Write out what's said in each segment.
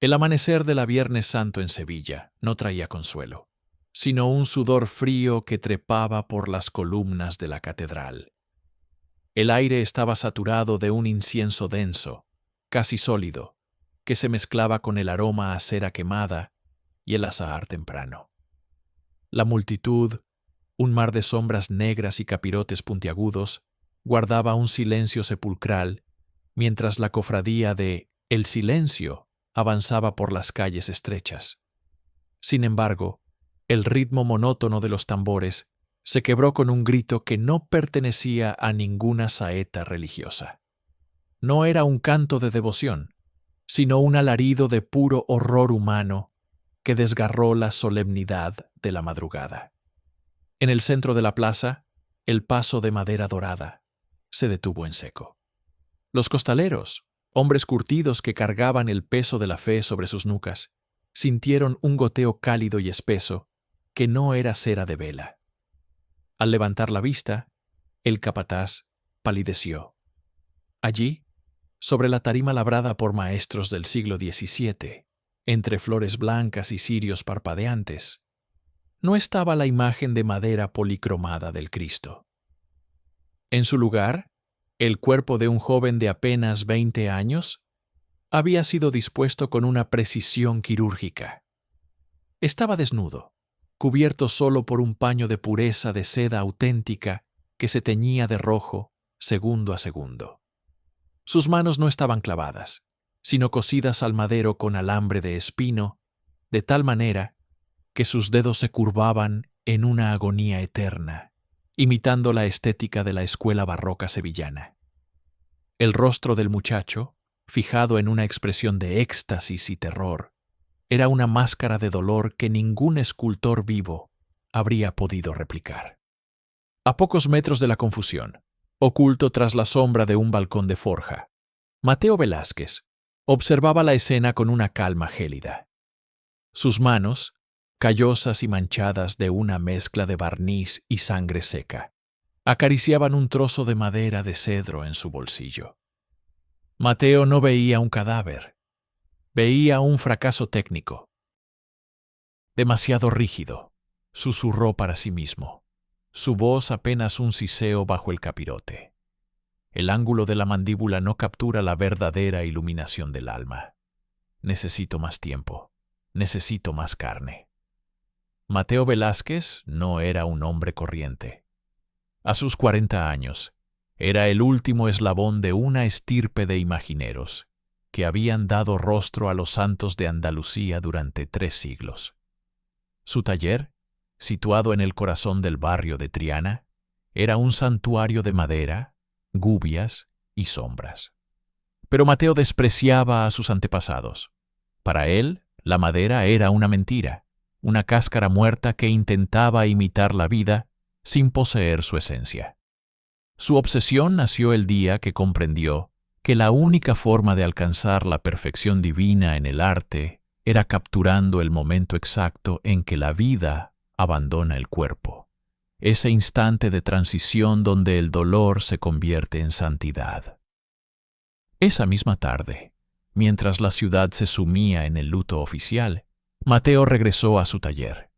El amanecer de la Viernes Santo en Sevilla no traía consuelo, sino un sudor frío que trepaba por las columnas de la catedral. El aire estaba saturado de un incienso denso, casi sólido, que se mezclaba con el aroma a cera quemada y el azahar temprano. La multitud, un mar de sombras negras y capirotes puntiagudos, guardaba un silencio sepulcral, mientras la cofradía de El Silencio avanzaba por las calles estrechas. Sin embargo, el ritmo monótono de los tambores se quebró con un grito que no pertenecía a ninguna saeta religiosa. No era un canto de devoción, sino un alarido de puro horror humano que desgarró la solemnidad de la madrugada. En el centro de la plaza, el paso de madera dorada se detuvo en seco. Los costaleros, hombres curtidos que cargaban el peso de la fe sobre sus nucas, sintieron un goteo cálido y espeso que no era cera de vela. Al levantar la vista, el capataz palideció. Allí, sobre la tarima labrada por maestros del siglo XVII, entre flores blancas y cirios parpadeantes, no estaba la imagen de madera policromada del Cristo. En su lugar, el cuerpo de un joven de apenas 20 años había sido dispuesto con una precisión quirúrgica. Estaba desnudo, cubierto solo por un paño de pureza de seda auténtica que se teñía de rojo segundo a segundo. Sus manos no estaban clavadas, sino cosidas al madero con alambre de espino, de tal manera que sus dedos se curvaban en una agonía eterna, imitando la estética de la escuela barroca sevillana. El rostro del muchacho, fijado en una expresión de éxtasis y terror, era una máscara de dolor que ningún escultor vivo habría podido replicar. A pocos metros de la confusión, oculto tras la sombra de un balcón de forja, Mateo Velázquez observaba la escena con una calma gélida. Sus manos, callosas y manchadas de una mezcla de barniz y sangre seca, acariciaban un trozo de madera de cedro en su bolsillo. Mateo no veía un cadáver, veía un fracaso técnico. Demasiado rígido, susurró para sí mismo, su voz apenas un siseo bajo el capirote. El ángulo de la mandíbula no captura la verdadera iluminación del alma. Necesito más tiempo, necesito más carne. Mateo Velázquez no era un hombre corriente. A sus 40 años, era el último eslabón de una estirpe de imagineros que habían dado rostro a los santos de Andalucía durante 3 siglos. Su taller, situado en el corazón del barrio de Triana, era un santuario de madera, gubias y sombras. Pero Mateo despreciaba a sus antepasados. Para él, la madera era una mentira, una cáscara muerta que intentaba imitar la vida sin poseer su esencia. Su obsesión nació el día que comprendió que la única forma de alcanzar la perfección divina en el arte era capturando el momento exacto en que la vida abandona el cuerpo, ese instante de transición donde el dolor se convierte en santidad. Esa misma tarde, mientras la ciudad se sumía en el luto oficial, Mateo regresó a su taller.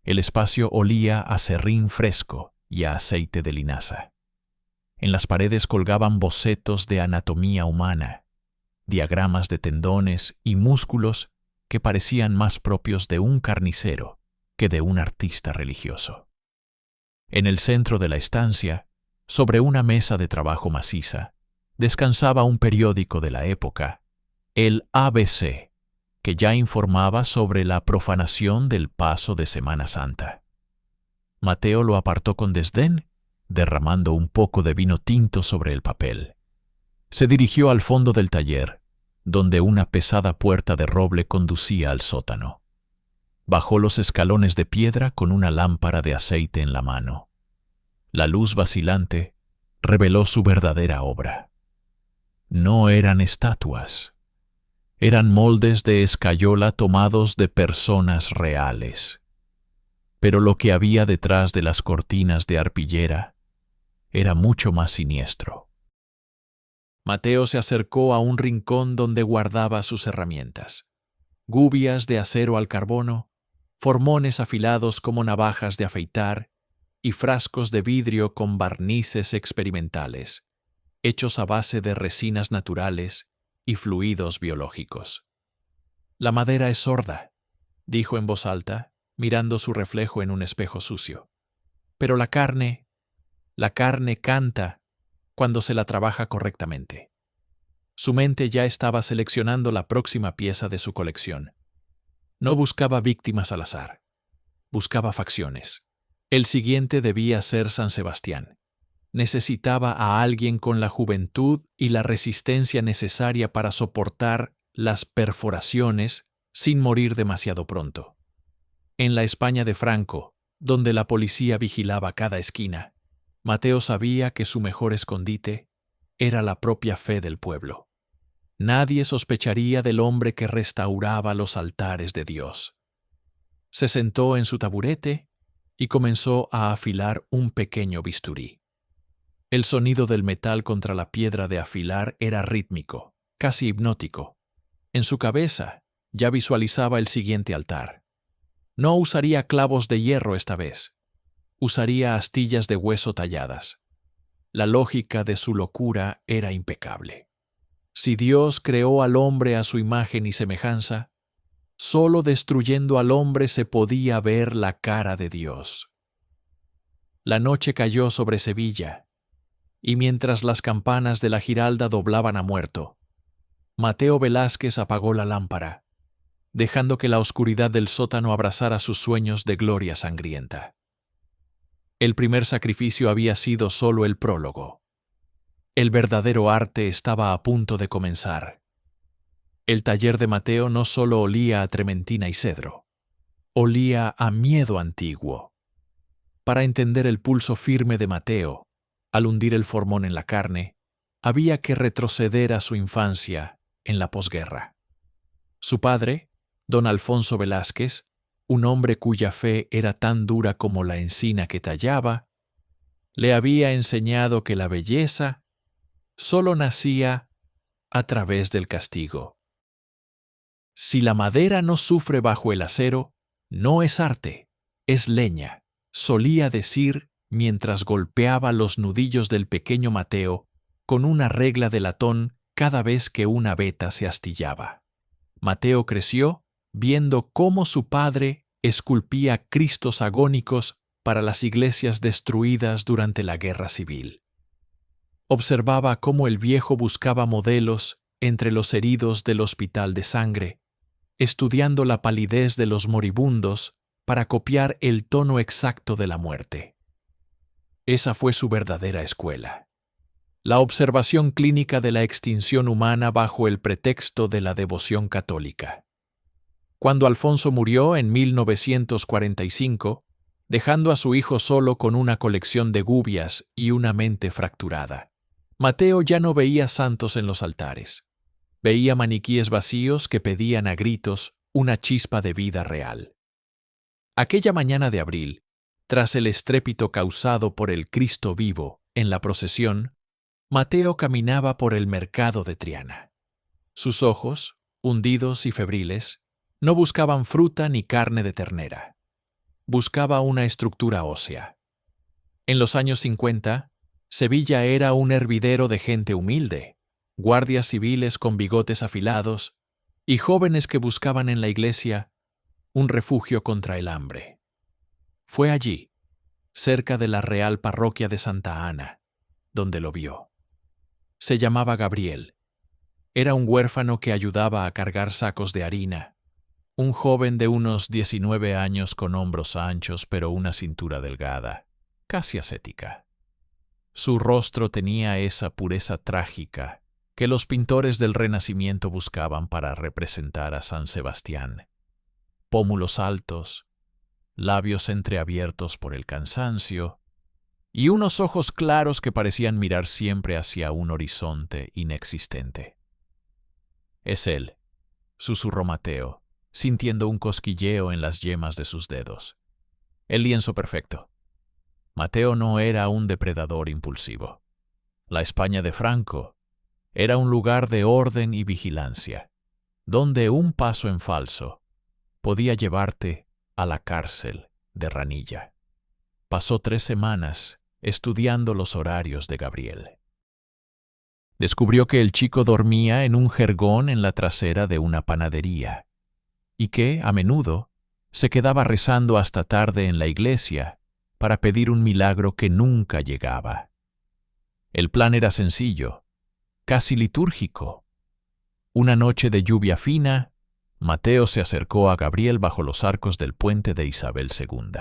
El espacio olía a serrín fresco y a aceite de linaza. En las paredes colgaban bocetos de anatomía humana, diagramas de tendones y músculos que parecían más propios de un carnicero que de un artista religioso. En el centro de la estancia, sobre una mesa de trabajo maciza, descansaba un periódico de la época, el ABC, que ya informaba sobre la profanación del paso de Semana Santa. Mateo lo apartó con desdén, derramando un poco de vino tinto sobre el papel. Se dirigió al fondo del taller, donde una pesada puerta de roble conducía al sótano. Bajó los escalones de piedra con una lámpara de aceite en la mano. La luz vacilante reveló su verdadera obra. No eran estatuas. Eran moldes de escayola tomados de personas reales. Pero lo que había detrás de las cortinas de arpillera era mucho más siniestro. Mateo se acercó a un rincón donde guardaba sus herramientas. gubias de acero al carbono, formones afilados como navajas de afeitar y frascos de vidrio con barnices experimentales, hechos a base de resinas naturales y fluidos biológicos. «La madera es sorda», dijo en voz alta, mirando su reflejo en un espejo sucio. «Pero la carne canta cuando se la trabaja correctamente». Su mente ya estaba seleccionando la próxima pieza de su colección. No buscaba víctimas al azar. Buscaba facciones. El siguiente debía ser San Sebastián. Necesitaba a alguien con la juventud y la resistencia necesaria para soportar las perforaciones sin morir demasiado pronto. En la España de Franco, donde la policía vigilaba cada esquina, Mateo sabía que su mejor escondite era la propia fe del pueblo. Nadie sospecharía del hombre que restauraba los altares de Dios. Se sentó en su taburete y comenzó a afilar un pequeño bisturí. El sonido del metal contra la piedra de afilar era rítmico, casi hipnótico. En su cabeza ya visualizaba el siguiente altar. No usaría clavos de hierro esta vez. Usaría astillas de hueso talladas. La lógica de su locura era impecable. Si Dios creó al hombre a su imagen y semejanza, solo destruyendo al hombre se podía ver la cara de Dios. La noche cayó sobre Sevilla, y mientras las campanas de la Giralda doblaban a muerto, Mateo Velázquez apagó la lámpara, dejando que la oscuridad del sótano abrazara sus sueños de gloria sangrienta. El primer sacrificio había sido solo el prólogo. El verdadero arte estaba a punto de comenzar. El taller de Mateo no solo olía a trementina y cedro, olía a miedo antiguo. Para entender el pulso firme de Mateo, al hundir el formón en la carne, había que retroceder a su infancia en la posguerra. Su padre, don Alfonso Velázquez, un hombre cuya fe era tan dura como la encina que tallaba, le había enseñado que la belleza solo nacía a través del castigo. Si la madera no sufre bajo el acero, no es arte, es leña, solía decir mientras golpeaba los nudillos del pequeño Mateo con una regla de latón cada vez que una veta se astillaba. Mateo creció viendo cómo su padre esculpía Cristos agónicos para las iglesias destruidas durante la Guerra Civil. Observaba cómo el viejo buscaba modelos entre los heridos del hospital de sangre, estudiando la palidez de los moribundos para copiar el tono exacto de la muerte. Esa fue su verdadera escuela. La observación clínica de la extinción humana bajo el pretexto de la devoción católica. Cuando Alfonso murió en 1945, dejando a su hijo solo con una colección de gubias y una mente fracturada, Mateo ya no veía santos en los altares. Veía maniquíes vacíos que pedían a gritos una chispa de vida real. Aquella mañana de abril, tras el estrépito causado por el Cristo vivo en la procesión, Mateo caminaba por el mercado de Triana. Sus ojos, hundidos y febriles, no buscaban fruta ni carne de ternera. Buscaba una estructura ósea. En los años 50, Sevilla era un hervidero de gente humilde, guardias civiles con bigotes afilados y jóvenes que buscaban en la iglesia un refugio contra el hambre. Fue allí, cerca de la Real Parroquia de Santa Ana, donde lo vio. Se llamaba Gabriel. Era un huérfano que ayudaba a cargar sacos de harina, un joven de unos 19 años con hombros anchos pero una cintura delgada, casi ascética. Su rostro tenía esa pureza trágica que los pintores del Renacimiento buscaban para representar a San Sebastián. Pómulos altos, labios entreabiertos por el cansancio, y unos ojos claros que parecían mirar siempre hacia un horizonte inexistente. «Es él», susurró Mateo, sintiendo un cosquilleo en las yemas de sus dedos. «El lienzo perfecto». Mateo no era un depredador impulsivo. La España de Franco era un lugar de orden y vigilancia. donde un paso en falso podía llevarte a la cárcel de Ranilla. Pasó 3 semanas estudiando los horarios de Gabriel. Descubrió que el chico dormía en un jergón en la trasera de una panadería y que, a menudo, se quedaba rezando hasta tarde en la iglesia para pedir un milagro que nunca llegaba. El plan era sencillo, casi litúrgico. Una noche de lluvia fina, Mateo se acercó a Gabriel bajo los arcos del puente de Isabel II.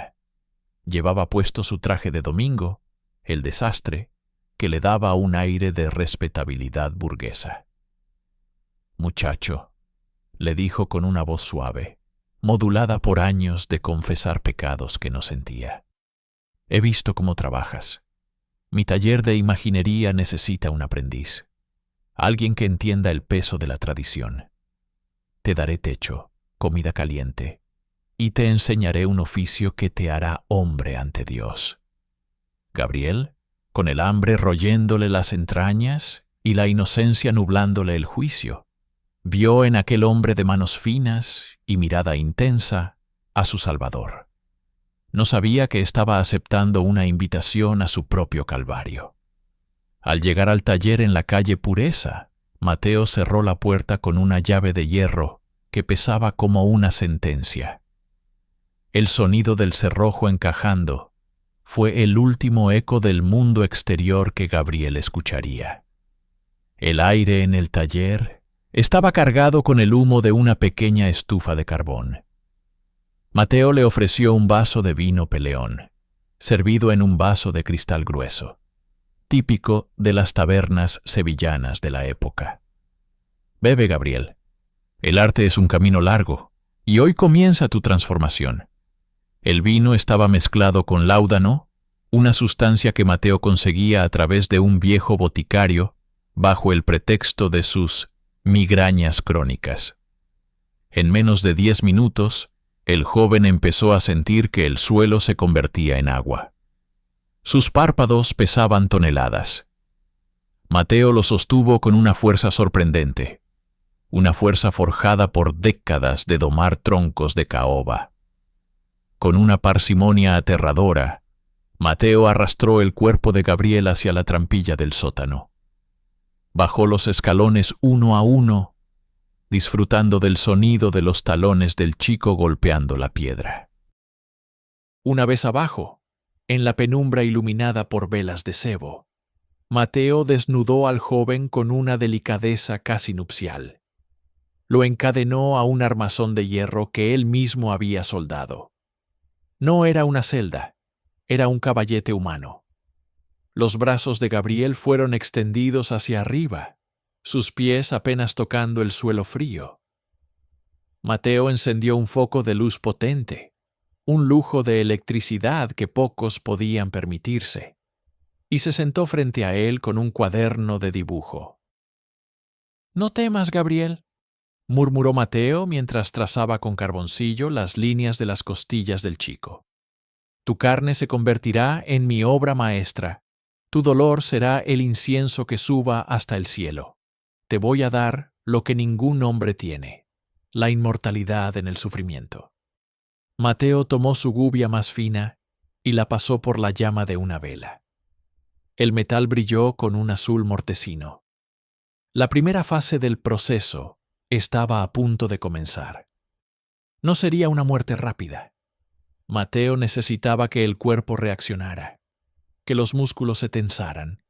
Llevaba puesto su traje de domingo, el desastre, que le daba un aire de respetabilidad burguesa. «Muchacho», le dijo con una voz suave, modulada por años de confesar pecados que no sentía. «He visto cómo trabajas. Mi taller de imaginería necesita un aprendiz, alguien que entienda el peso de la tradición. Te daré techo, comida caliente, y te enseñaré un oficio que te hará hombre ante Dios». Gabriel, con el hambre royéndole las entrañas y la inocencia nublándole el juicio, vio en aquel hombre de manos finas y mirada intensa a su Salvador. No sabía que estaba aceptando una invitación a su propio calvario. Al llegar al taller en la calle Pureza, Mateo cerró la puerta con una llave de hierro que pesaba como una sentencia. El sonido del cerrojo encajando fue el último eco del mundo exterior que Gabriel escucharía. El aire en el taller estaba cargado con el humo de una pequeña estufa de carbón. Mateo le ofreció un vaso de vino peleón, servido en un vaso de cristal grueso, típico de las tabernas sevillanas de la época. «Bebe, Gabriel. El arte es un camino largo, y hoy comienza tu transformación». El vino estaba mezclado con láudano, una sustancia que Mateo conseguía a través de un viejo boticario bajo el pretexto de sus migrañas crónicas. En menos de 10 minutos, el joven empezó a sentir que el suelo se convertía en agua. Sus párpados pesaban toneladas. Mateo lo sostuvo con una fuerza sorprendente, una fuerza forjada por décadas de domar troncos de caoba. Con una parsimonia aterradora, Mateo arrastró el cuerpo de Gabriel hacia la trampilla del sótano. Bajó los escalones uno a uno, disfrutando del sonido de los talones del chico golpeando la piedra. Una vez abajo, en la penumbra iluminada por velas de sebo, Mateo desnudó al joven con una delicadeza casi nupcial. Lo encadenó a un armazón de hierro que él mismo había soldado. No era una celda, era un caballete humano. Los brazos de Gabriel fueron extendidos hacia arriba, sus pies apenas tocando el suelo frío. Mateo encendió un foco de luz potente, un lujo de electricidad que pocos podían permitirse, y se sentó frente a él con un cuaderno de dibujo. «No temas, Gabriel», murmuró Mateo mientras trazaba con carboncillo las líneas de las costillas del chico. «Tu carne se convertirá en mi obra maestra. Tu dolor será el incienso que suba hasta el cielo. Te voy a dar lo que ningún hombre tiene, la inmortalidad en el sufrimiento». Mateo tomó su gubia más fina y la pasó por la llama de una vela. El metal brilló con un azul mortecino. La primera fase del proceso estaba a punto de comenzar. No sería una muerte rápida. Mateo necesitaba que el cuerpo reaccionara, que los músculos se tensaran,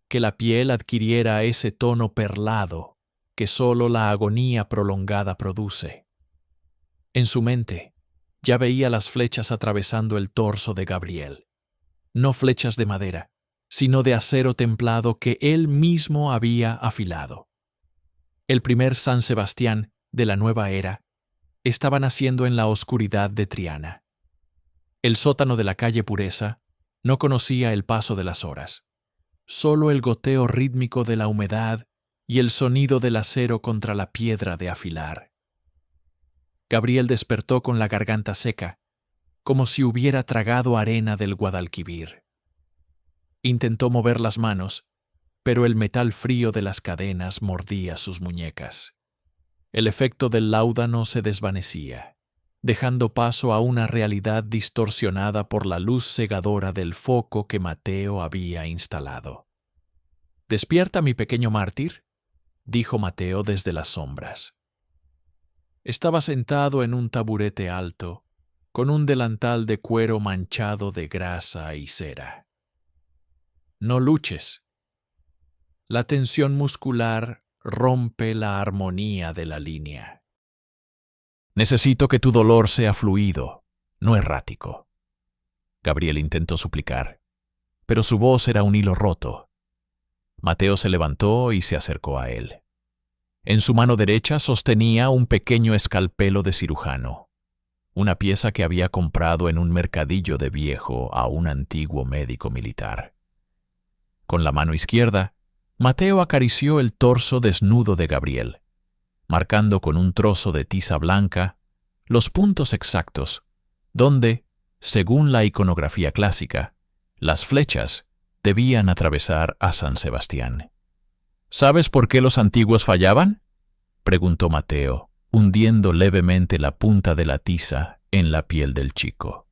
que la piel adquiriera ese tono perlado que solo la agonía prolongada produce. En su mente, ya veía las flechas atravesando el torso de Gabriel. No flechas de madera, sino de acero templado que él mismo había afilado. El primer San Sebastián de la nueva era estaba naciendo en la oscuridad de Triana. El sótano de la calle Pureza no conocía el paso de las horas, solo el goteo rítmico de la humedad y el sonido del acero contra la piedra de afilar. Gabriel despertó con la garganta seca, como si hubiera tragado arena del Guadalquivir. Intentó mover las manos, pero el metal frío de las cadenas mordía sus muñecas. El efecto del láudano se desvanecía, dejando paso a una realidad distorsionada por la luz cegadora del foco que Mateo había instalado. «¿Despierta, mi pequeño mártir?», dijo Mateo desde las sombras. Estaba sentado en un taburete alto, con un delantal de cuero manchado de grasa y cera. «No luches». La tensión muscular rompe la armonía de la línea. «Necesito que tu dolor sea fluido, no errático». Gabriel intentó suplicar, pero su voz era un hilo roto. Mateo se levantó y se acercó a él. En su mano derecha sostenía un pequeño escalpelo de cirujano, una pieza que había comprado en un mercadillo de viejo a un antiguo médico militar. Con la mano izquierda, Mateo acarició el torso desnudo de Gabriel, marcando con un trozo de tiza blanca los puntos exactos donde, según la iconografía clásica, las flechas debían atravesar a San Sebastián. «¿Sabes por qué los antiguos fallaban?», preguntó Mateo, hundiendo levemente la punta de la tiza en la piel del chico.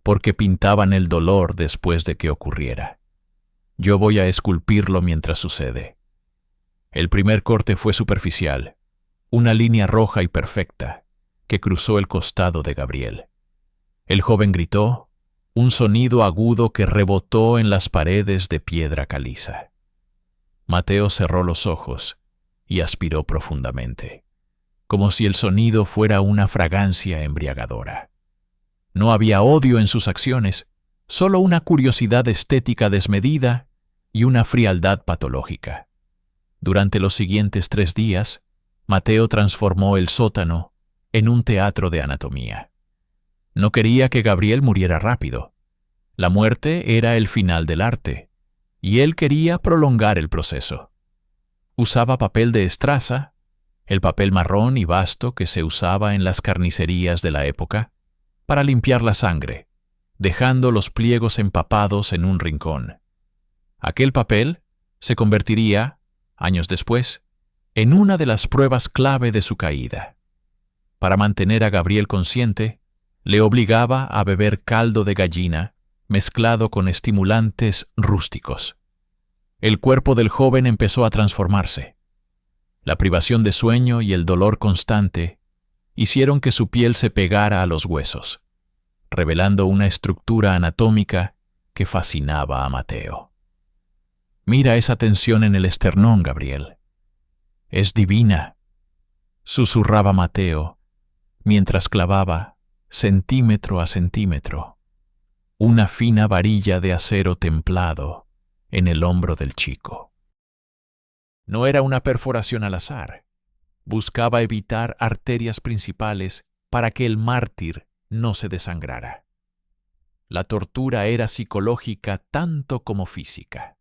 «Porque pintaban el dolor después de que ocurriera. Yo voy a esculpirlo mientras sucede». El primer corte fue superficial, una línea roja y perfecta que cruzó el costado de Gabriel. El joven gritó, un sonido agudo que rebotó en las paredes de piedra caliza. Mateo cerró los ojos y aspiró profundamente, como si el sonido fuera una fragancia embriagadora. No había odio en sus acciones, solo una curiosidad estética desmedida y una frialdad patológica. Durante los siguientes 3 días, Mateo transformó el sótano en un teatro de anatomía. No quería que Gabriel muriera rápido. La muerte era el final del arte, y él quería prolongar el proceso. Usaba papel de estraza, el papel marrón y basto que se usaba en las carnicerías de la época, para limpiar la sangre, dejando los pliegos empapados en un rincón. Aquel papel se convertiría, años después, en una de las pruebas clave de su caída. Para mantener a Gabriel consciente, le obligaba a beber caldo de gallina mezclado con estimulantes rústicos. El cuerpo del joven empezó a transformarse. La privación de sueño y el dolor constante hicieron que su piel se pegara a los huesos, revelando una estructura anatómica que fascinaba a Mateo. «Mira esa tensión en el esternón, Gabriel. Es divina», susurraba Mateo, mientras clavaba, centímetro a centímetro, una fina varilla de acero templado en el hombro del chico. No era una perforación al azar. Buscaba evitar arterias principales para que el mártir no se desangrara. La tortura era psicológica tanto como física.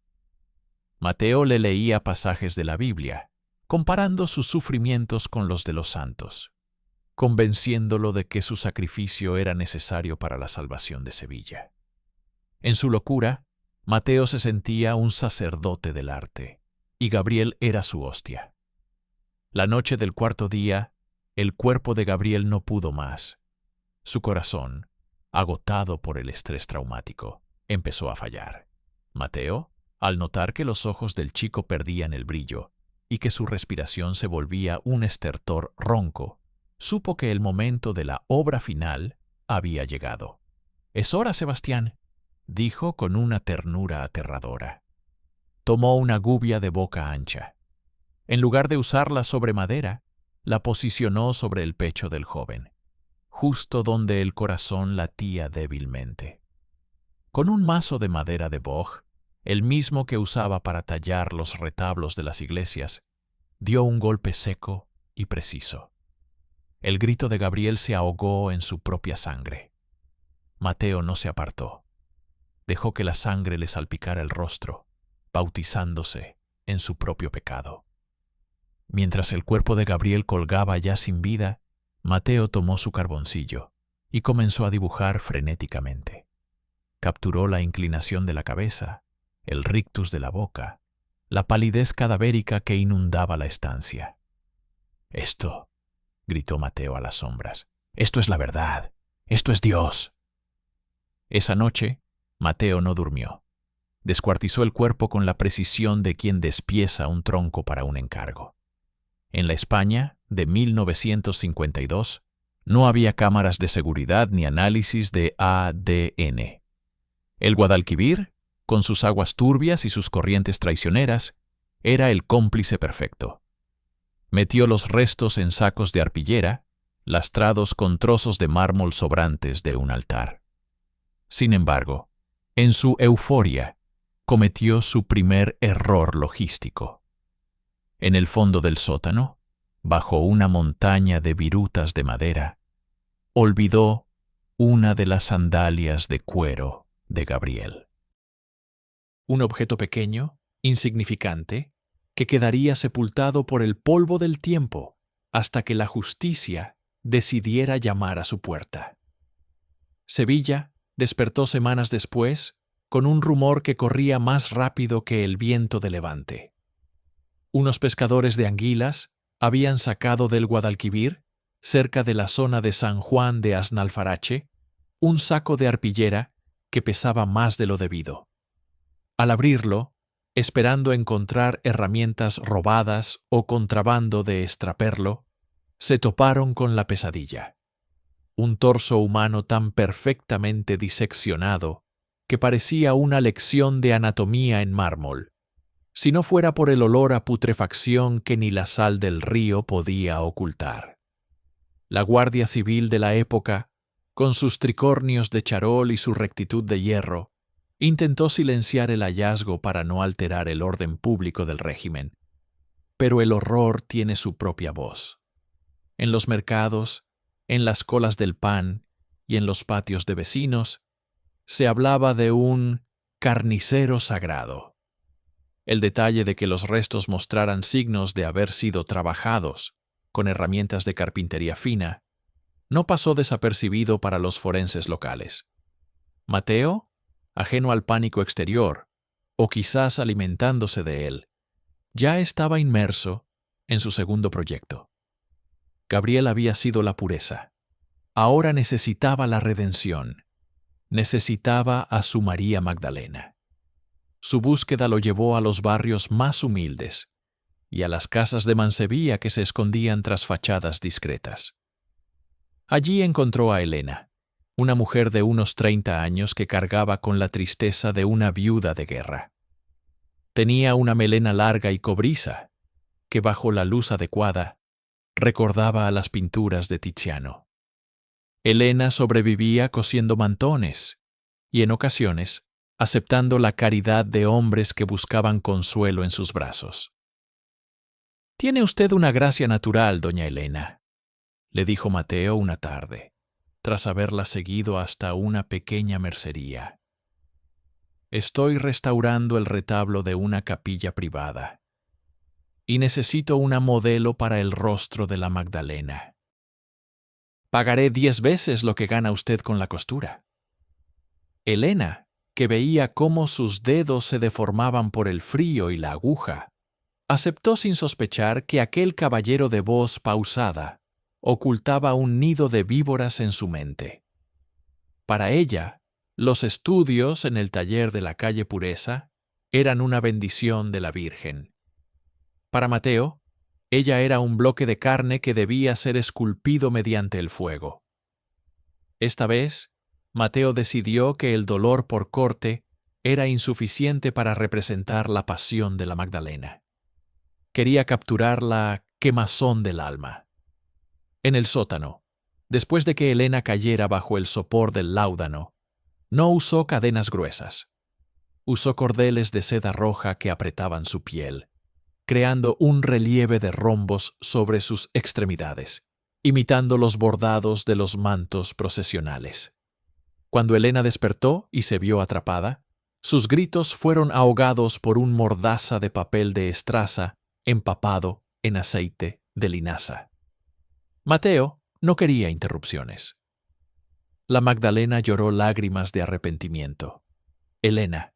Mateo le leía pasajes de la Biblia, comparando sus sufrimientos con los de los santos, convenciéndolo de que su sacrificio era necesario para la salvación de Sevilla. En su locura, Mateo se sentía un sacerdote del arte, y Gabriel era su hostia. La noche del 4.º día, el cuerpo de Gabriel no pudo más. Su corazón, agotado por el estrés traumático, empezó a fallar. Mateo, al notar que los ojos del chico perdían el brillo y que su respiración se volvía un estertor ronco, supo que el momento de la obra final había llegado. «Es hora, Sebastián», dijo con una ternura aterradora. Tomó una gubia de boca ancha. En lugar de usarla sobre madera, la posicionó sobre el pecho del joven, justo donde el corazón latía débilmente. Con un mazo de madera de boj, el mismo que usaba para tallar los retablos de las iglesias, dio un golpe seco y preciso. El grito de Gabriel se ahogó en su propia sangre. Mateo no se apartó. Dejó que la sangre le salpicara el rostro, bautizándose en su propio pecado. Mientras el cuerpo de Gabriel colgaba ya sin vida, Mateo tomó su carboncillo y comenzó a dibujar frenéticamente. Capturó la inclinación de la cabeza, el rictus de la boca, la palidez cadavérica que inundaba la estancia. Esto, gritó Mateo a las sombras. Esto es la verdad. Esto es Dios. Esa noche, Mateo no durmió. Descuartizó el cuerpo con la precisión de quien despieza un tronco para un encargo. En la España de 1952 no había cámaras de seguridad ni análisis de ADN. El Guadalquivir, con sus aguas turbias y sus corrientes traicioneras, era el cómplice perfecto. Metió los restos en sacos de arpillera, lastrados con trozos de mármol sobrantes de un altar. Sin embargo, en su euforia, cometió su primer error logístico. En el fondo del sótano, bajo una montaña de virutas de madera, olvidó una de las sandalias de cuero de Gabriel. Un objeto pequeño, insignificante, que quedaría sepultado por el polvo del tiempo hasta que la justicia decidiera llamar a su puerta. Sevilla despertó semanas después con un rumor que corría más rápido que el viento de levante. Unos pescadores de anguilas habían sacado del Guadalquivir, cerca de la zona de San Juan de Aznalfarache, un saco de arpillera que pesaba más de lo debido. Al abrirlo, esperando encontrar herramientas robadas o contrabando de extraperlo, se toparon con la pesadilla. Un torso humano tan perfectamente diseccionado que parecía una lección de anatomía en mármol, si no fuera por el olor a putrefacción que ni la sal del río podía ocultar. La Guardia Civil de la época, con sus tricornios de charol y su rectitud de hierro, intentó silenciar el hallazgo para no alterar el orden público del régimen. Pero el horror tiene su propia voz. En los mercados, en las colas del pan y en los patios de vecinos, se hablaba de un carnicero sagrado. El detalle de que los restos mostraran signos de haber sido trabajados con herramientas de carpintería fina no pasó desapercibido para los forenses locales. Mateo, ajeno al pánico exterior, o quizás alimentándose de él, ya estaba inmerso en su segundo proyecto. Gabriel había sido la pureza. Ahora necesitaba la redención. Necesitaba a su María Magdalena. Su búsqueda lo llevó a los barrios más humildes y a las casas de mancebía que se escondían tras fachadas discretas. Allí encontró a Elena, una mujer de unos 30 años que cargaba con la tristeza de una viuda de guerra. Tenía una melena larga y cobriza, que bajo la luz adecuada recordaba a las pinturas de Tiziano. Elena sobrevivía cosiendo mantones y, en ocasiones, aceptando la caridad de hombres que buscaban consuelo en sus brazos. «Tiene usted una gracia natural, doña Elena», le dijo Mateo una tarde, tras haberla seguido hasta una pequeña mercería. «Estoy restaurando el retablo de una capilla privada y necesito una modelo para el rostro de la Magdalena. Pagaré 10 veces lo que gana usted con la costura». Elena, que veía cómo sus dedos se deformaban por el frío y la aguja, aceptó sin sospechar que aquel caballero de voz pausada ocultaba un nido de víboras en su mente. Para ella, los estudios en el taller de la calle Pureza eran una bendición de la Virgen. Para Mateo, ella era un bloque de carne que debía ser esculpido mediante el fuego. Esta vez, Mateo decidió que el dolor por corte era insuficiente para representar la pasión de la Magdalena. Quería capturar la quemazón del alma. En el sótano, después de que Elena cayera bajo el sopor del láudano, no usó cadenas gruesas. Usó cordeles de seda roja que apretaban su piel, creando un relieve de rombos sobre sus extremidades, imitando los bordados de los mantos procesionales. Cuando Elena despertó y se vio atrapada, sus gritos fueron ahogados por un mordaza de papel de estraza empapado en aceite de linaza. Mateo no quería interrupciones. La Magdalena lloró lágrimas de arrepentimiento. «Elena»,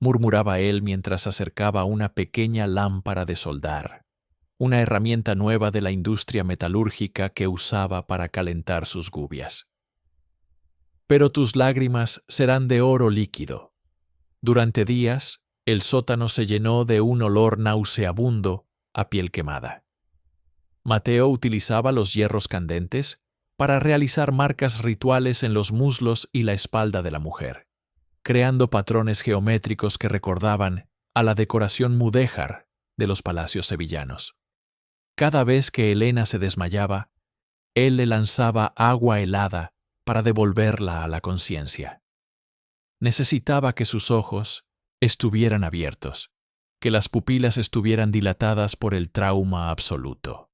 murmuraba él mientras acercaba una pequeña lámpara de soldar, una herramienta nueva de la industria metalúrgica que usaba para calentar sus gubias. Pero tus lágrimas serán de oro líquido. Durante días, el sótano se llenó de un olor nauseabundo a piel quemada. Mateo utilizaba los hierros candentes para realizar marcas rituales en los muslos y la espalda de la mujer, creando patrones geométricos que recordaban a la decoración mudéjar de los palacios sevillanos. Cada vez que Elena se desmayaba, él le lanzaba agua helada para devolverla a la conciencia. Necesitaba que sus ojos estuvieran abiertos, que las pupilas estuvieran dilatadas por el trauma absoluto.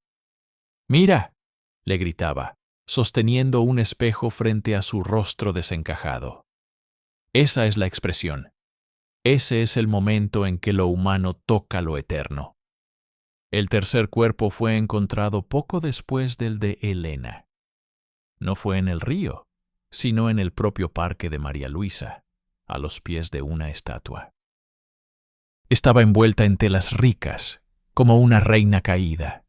«¡Mira!», le gritaba, sosteniendo un espejo frente a su rostro desencajado. Esa es la expresión. Ese es el momento en que lo humano toca lo eterno. El tercer cuerpo fue encontrado poco después del de Elena. No fue en el río, sino en el propio parque de María Luisa, a los pies de una estatua. Estaba envuelta en telas ricas, como una reina caída,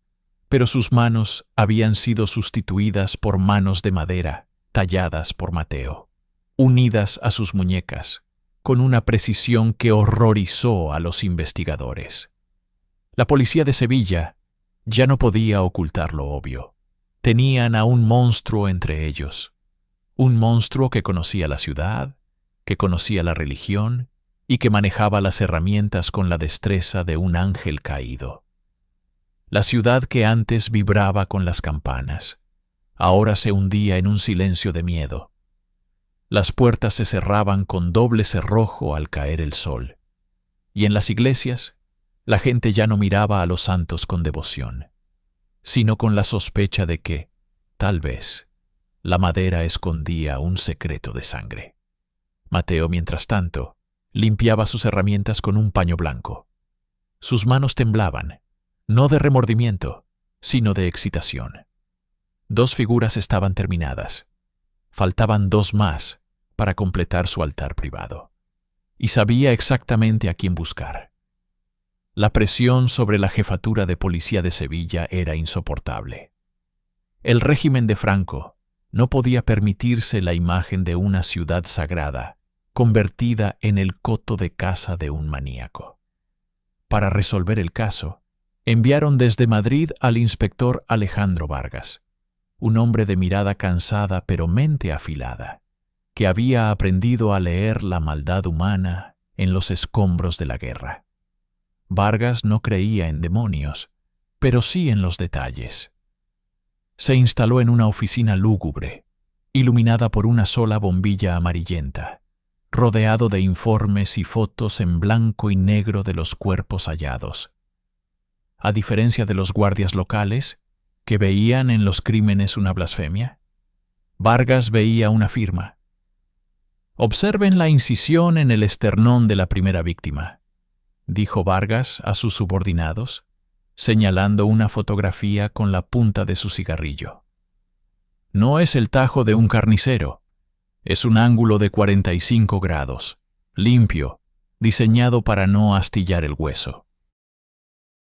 pero sus manos habían sido sustituidas por manos de madera talladas por Mateo, unidas a sus muñecas, con una precisión que horrorizó a los investigadores. La policía de Sevilla ya no podía ocultar lo obvio. Tenían a un monstruo entre ellos, un monstruo que conocía la ciudad, que conocía la religión y que manejaba las herramientas con la destreza de un ángel caído. La ciudad que antes vibraba con las campanas, ahora se hundía en un silencio de miedo. Las puertas se cerraban con doble cerrojo al caer el sol, y en las iglesias la gente ya no miraba a los santos con devoción, sino con la sospecha de que, tal vez, la madera escondía un secreto de sangre. Mateo, mientras tanto, limpiaba sus herramientas con un paño blanco. Sus manos temblaban, no de remordimiento, sino de excitación. 2 figuras estaban terminadas. Faltaban 2 más para completar su altar privado. Y sabía exactamente a quién buscar. La presión sobre la jefatura de policía de Sevilla era insoportable. El régimen de Franco no podía permitirse la imagen de una ciudad sagrada convertida en el coto de caza de un maníaco. Para resolver el caso, enviaron desde Madrid al inspector Alejandro Vargas, un hombre de mirada cansada pero mente afilada, que había aprendido a leer la maldad humana en los escombros de la guerra. Vargas no creía en demonios, pero sí en los detalles. Se instaló en una oficina lúgubre, iluminada por una sola bombilla amarillenta, rodeado de informes y fotos en blanco y negro de los cuerpos hallados. A diferencia de los guardias locales, que veían en los crímenes una blasfemia, Vargas veía una firma. «Observen la incisión en el esternón de la primera víctima», dijo Vargas a sus subordinados, señalando una fotografía con la punta de su cigarrillo. «No es el tajo de un carnicero, es un ángulo de 45 grados, limpio, diseñado para no astillar el hueso.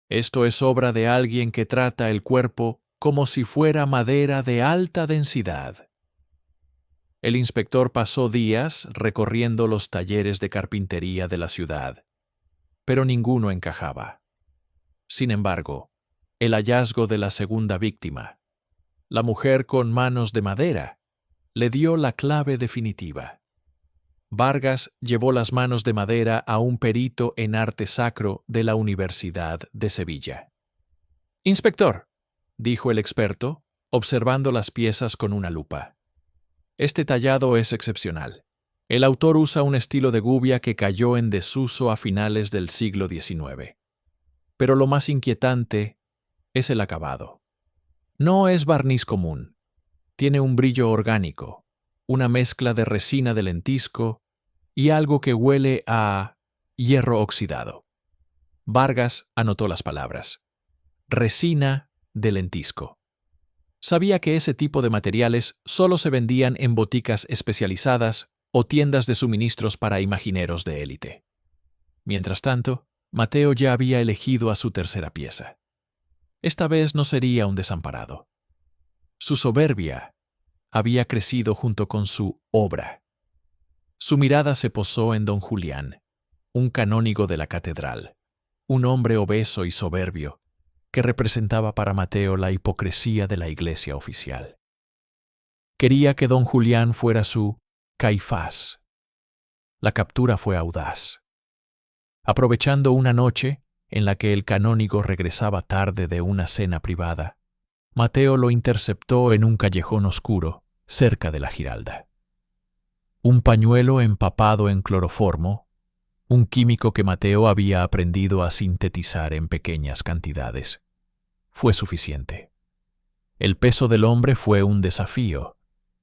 Esto es obra de alguien que trata el cuerpo como si fuera madera de alta densidad». El inspector pasó días recorriendo los talleres de carpintería de la ciudad, pero ninguno encajaba. Sin embargo, el hallazgo de la segunda víctima, la mujer con manos de madera, le dio la clave definitiva. Vargas llevó las manos de madera a un perito en arte sacro de la Universidad de Sevilla. «Inspector», dijo el experto, observando las piezas con una lupa. «Este tallado es excepcional. El autor usa un estilo de gubia que cayó en desuso a finales del siglo XIX. Pero lo más inquietante es el acabado. No es barniz común. Tiene un brillo orgánico, una mezcla de resina de lentisco y algo que huele a hierro oxidado». Vargas anotó las palabras. Resina de lentisco. Sabía que ese tipo de materiales solo se vendían en boticas especializadas o tiendas de suministros para imagineros de élite. Mientras tanto, Mateo ya había elegido a su tercera pieza. esta vez no sería un desamparado. Su soberbia había crecido junto con su obra. Su mirada se posó en don Julián, un canónigo de la catedral, un hombre obeso y soberbio que representaba para Mateo la hipocresía de la iglesia oficial. Quería que don Julián fuera su Caifás. La captura fue audaz. Aprovechando una noche en la que el canónigo regresaba tarde de una cena privada, Mateo lo interceptó en un callejón oscuro cerca de la Giralda. Un pañuelo empapado en cloroformo, un químico que Mateo había aprendido a sintetizar en pequeñas cantidades, fue suficiente. El peso del hombre fue un desafío,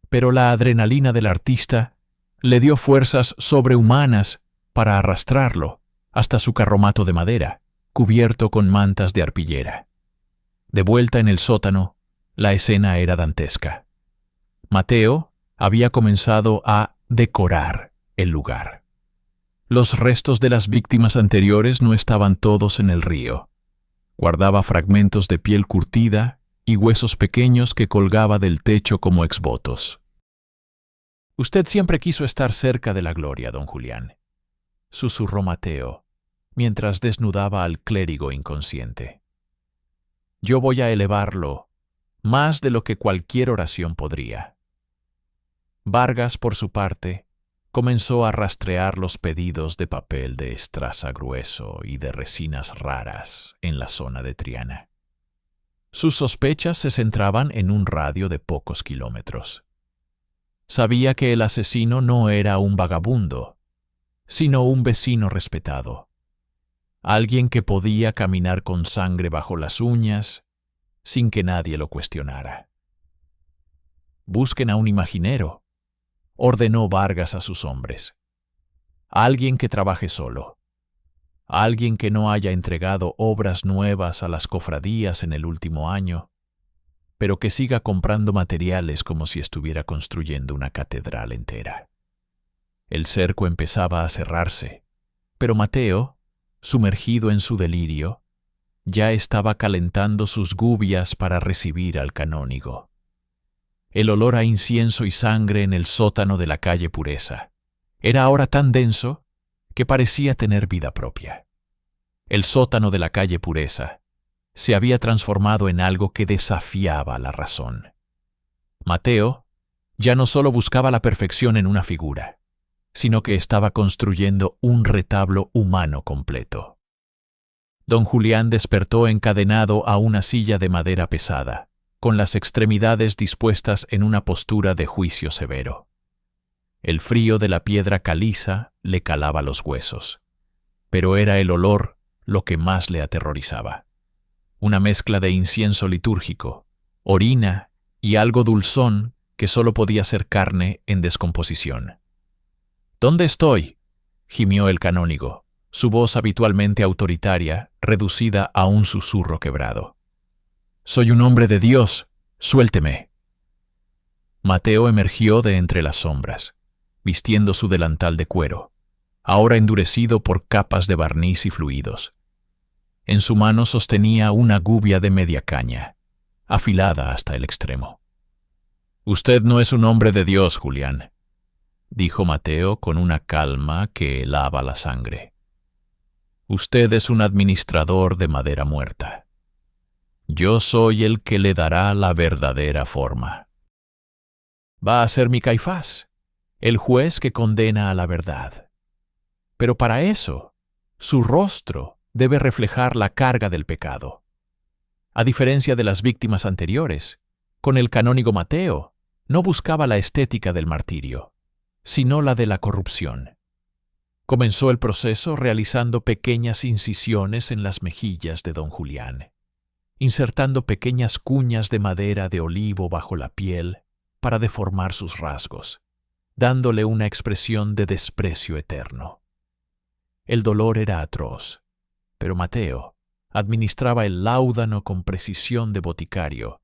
pero la adrenalina del artista le dio fuerzas sobrehumanas para arrastrarlo hasta su carromato de madera, cubierto con mantas de arpillera. De vuelta en el sótano, la escena era dantesca. Mateo había comenzado a decorar el lugar. Los restos de las víctimas anteriores no estaban todos en el río. Guardaba fragmentos de piel curtida y huesos pequeños que colgaba del techo como exvotos. «Usted siempre quiso estar cerca de la gloria, don Julián», susurró Mateo, mientras desnudaba al clérigo inconsciente. «Yo voy a elevarlo, más de lo que cualquier oración podría». Vargas, por su parte, comenzó a rastrear los pedidos de papel de estraza grueso y de resinas raras en la zona de Triana. Sus sospechas se centraban en un radio de pocos kilómetros. Sabía que el asesino no era un vagabundo, sino un vecino respetado. Alguien que podía caminar con sangre bajo las uñas sin que nadie lo cuestionara. «Busquen a un imaginero», ordenó Vargas a sus hombres. «Alguien que trabaje solo. Alguien que no haya entregado obras nuevas a las cofradías en el último año, pero que siga comprando materiales como si estuviera construyendo una catedral entera». El cerco empezaba a cerrarse, pero Mateo, sumergido en su delirio, ya estaba calentando sus gubias para recibir al canónigo. El olor a incienso y sangre en el sótano de la calle Pureza era ahora tan denso que parecía tener vida propia. El sótano de la calle Pureza se había transformado en algo que desafiaba la razón. Mateo ya no solo buscaba la perfección en una figura, sino que estaba construyendo un retablo humano completo. Don Julián despertó encadenado a una silla de madera pesada, con las extremidades dispuestas en una postura de juicio severo. El frío de la piedra caliza le calaba los huesos, pero era el olor lo que más le aterrorizaba. Una mezcla de incienso litúrgico, orina y algo dulzón que solo podía ser carne en descomposición. «¿Dónde estoy?», gimió el canónigo, su voz habitualmente autoritaria reducida a un susurro quebrado. «Soy un hombre de Dios, suélteme». Mateo emergió de entre las sombras, vistiendo su delantal de cuero, ahora endurecido por capas de barniz y fluidos. En su mano sostenía una gubia de media caña, afilada hasta el extremo. «Usted no es un hombre de Dios, Julián», dijo Mateo con una calma que helaba la sangre. «Usted es un administrador de madera muerta. Yo soy el que le dará la verdadera forma. Va a ser mi Caifás, el juez que condena a la verdad. Pero para eso, su rostro debe reflejar la carga del pecado. A diferencia de las víctimas anteriores, con el canónigo Mateo no buscaba la estética del martirio, sino la de la corrupción. Comenzó el proceso realizando pequeñas incisiones en las mejillas de don Julián, insertando pequeñas cuñas de madera de olivo bajo la piel para deformar sus rasgos, dándole una expresión de desprecio eterno. El dolor era atroz, pero Mateo administraba el láudano con precisión de boticario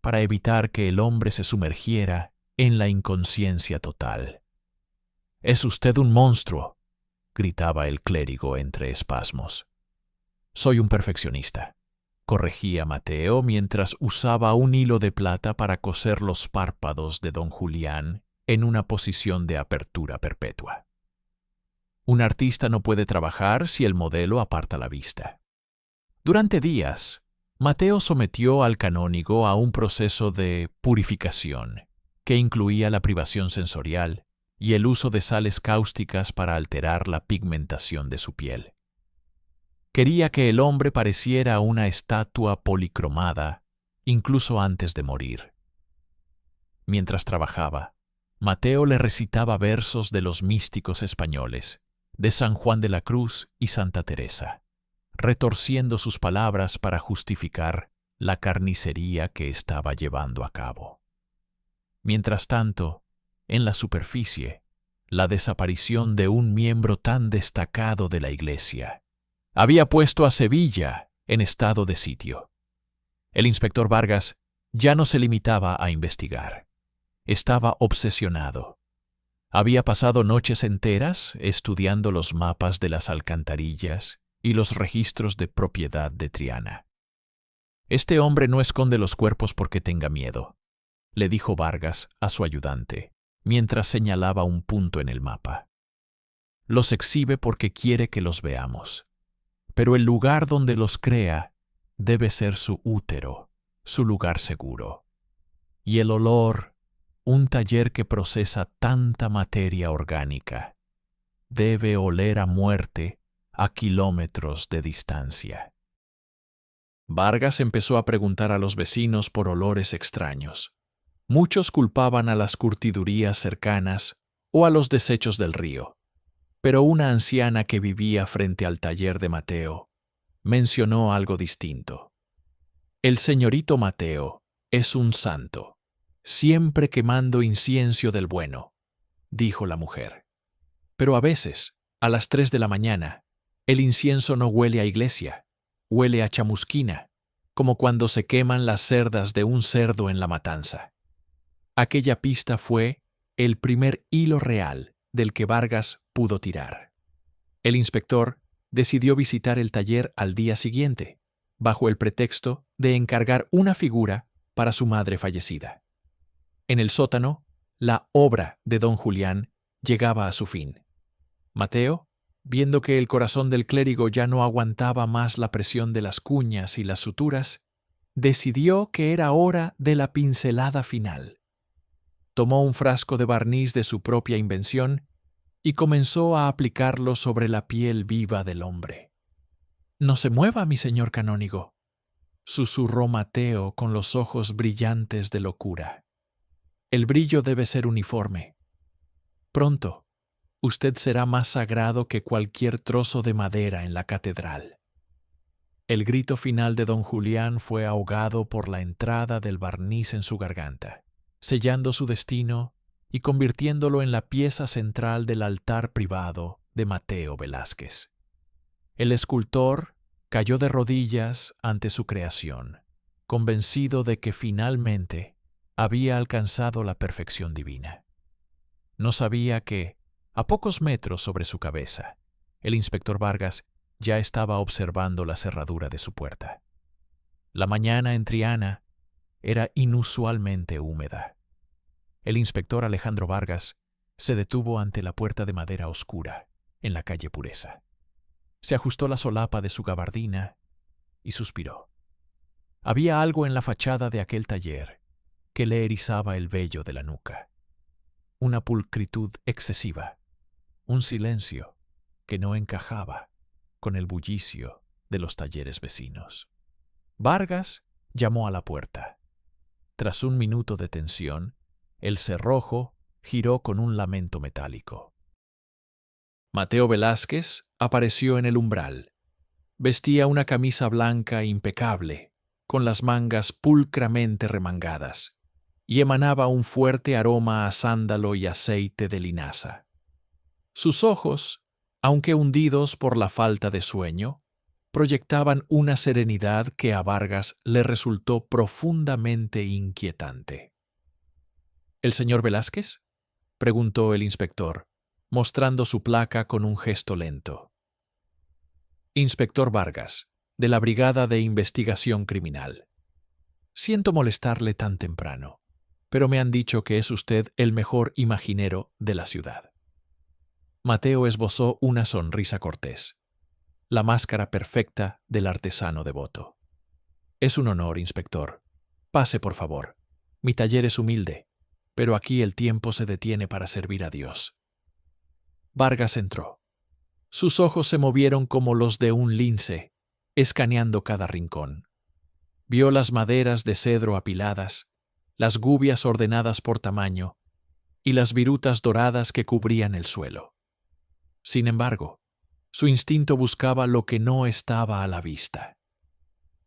para evitar que el hombre se sumergiera en la inconsciencia total. «Es usted un monstruo», gritaba el clérigo entre espasmos. «Soy un perfeccionista. corregía Mateo mientras usaba un hilo de plata para coser los párpados de don Julián en una posición de apertura perpetua. Un artista no puede trabajar si el modelo aparta la vista. Durante días, Mateo sometió al canónigo a un proceso de purificación que incluía la privación sensorial y el uso de sales cáusticas para alterar la pigmentación de su piel. Quería que el hombre pareciera una estatua policromada, incluso antes de morir. Mientras trabajaba, Mateo le recitaba versos de los místicos españoles, de San Juan de la Cruz y Santa Teresa, retorciendo sus palabras para justificar la carnicería que estaba llevando a cabo. Mientras tanto, en la superficie, la desaparición de un miembro tan destacado de la Iglesia había puesto a Sevilla en estado de sitio. El inspector Vargas ya no se limitaba a investigar. Estaba obsesionado. Había pasado noches enteras estudiando los mapas de las alcantarillas y los registros de propiedad de Triana. «Este hombre no esconde los cuerpos porque tenga miedo», le dijo Vargas a su ayudante, mientras señalaba un punto en el mapa. «Los exhibe porque quiere que los veamos. Pero el lugar donde los crea debe ser su útero, su lugar seguro. Y el olor, un taller que procesa tanta materia orgánica, debe oler a muerte a kilómetros de distancia». Vargas empezó a preguntar a los vecinos por olores extraños. Muchos culpaban a las curtidurías cercanas o a los desechos del río, pero una anciana que vivía frente al taller de Mateo mencionó algo distinto. «El señorito Mateo es un santo, siempre quemando incienso del bueno», dijo la mujer. «Pero a veces, a las 3 de la mañana, el incienso no huele a iglesia, huele a chamusquina, como cuando se queman las cerdas de un cerdo en la matanza». Aquella pista fue el primer hilo real del que Vargas pudo tirar. El inspector decidió visitar el taller al día siguiente, bajo el pretexto de encargar una figura para su madre fallecida. En el sótano, la obra de don Julián llegaba a su fin. Mateo, viendo que el corazón del clérigo ya no aguantaba más la presión de las cuñas y las suturas, decidió que era hora de la pincelada final. Tomó un frasco de barniz de su propia invención y comenzó a aplicarlo sobre la piel viva del hombre. «No se mueva, mi señor canónigo», susurró Mateo con los ojos brillantes de locura. «El brillo debe ser uniforme. Pronto, usted será más sagrado que cualquier trozo de madera en la catedral». El grito final de don Julián fue ahogado por la entrada del barniz en su garganta, sellando su destino y convirtiéndolo en la pieza central del altar privado de Mateo Velázquez. El escultor cayó de rodillas ante su creación, convencido de que finalmente había alcanzado la perfección divina. No sabía que, a pocos metros sobre su cabeza, el inspector Vargas ya estaba observando la cerradura de su puerta. La mañana en Triana era inusualmente húmeda. El inspector Alejandro Vargas se detuvo ante la puerta de madera oscura en la calle Pureza. Se ajustó la solapa de su gabardina y suspiró. Había algo en la fachada de aquel taller que le erizaba el vello de la nuca. Una pulcritud excesiva, un silencio que no encajaba con el bullicio de los talleres vecinos. Vargas llamó a la puerta. Tras un minuto de tensión, el cerrojo giró con un lamento metálico. Mateo Velázquez apareció en el umbral. Vestía una camisa blanca impecable, con las mangas pulcramente remangadas, y emanaba un fuerte aroma a sándalo y aceite de linaza. Sus ojos, aunque hundidos por la falta de sueño, proyectaban una serenidad que a Vargas le resultó profundamente inquietante. «¿El señor Velázquez?», preguntó el inspector, mostrando su placa con un gesto lento. «Inspector Vargas», de la Brigada de Investigación Criminal. Siento molestarle tan temprano, pero me han dicho que es usted el mejor imaginero de la ciudad. Mateo esbozó una sonrisa cortés, la máscara perfecta del artesano devoto. Es un honor, inspector. Pase, por favor. Mi taller es humilde, pero aquí el tiempo se detiene para servir a Dios. Vargas entró. Sus ojos se movieron como los de un lince, escaneando cada rincón. Vio las maderas de cedro apiladas, las gubias ordenadas por tamaño y las virutas doradas que cubrían el suelo. Sin embargo, su instinto buscaba lo que no estaba a la vista.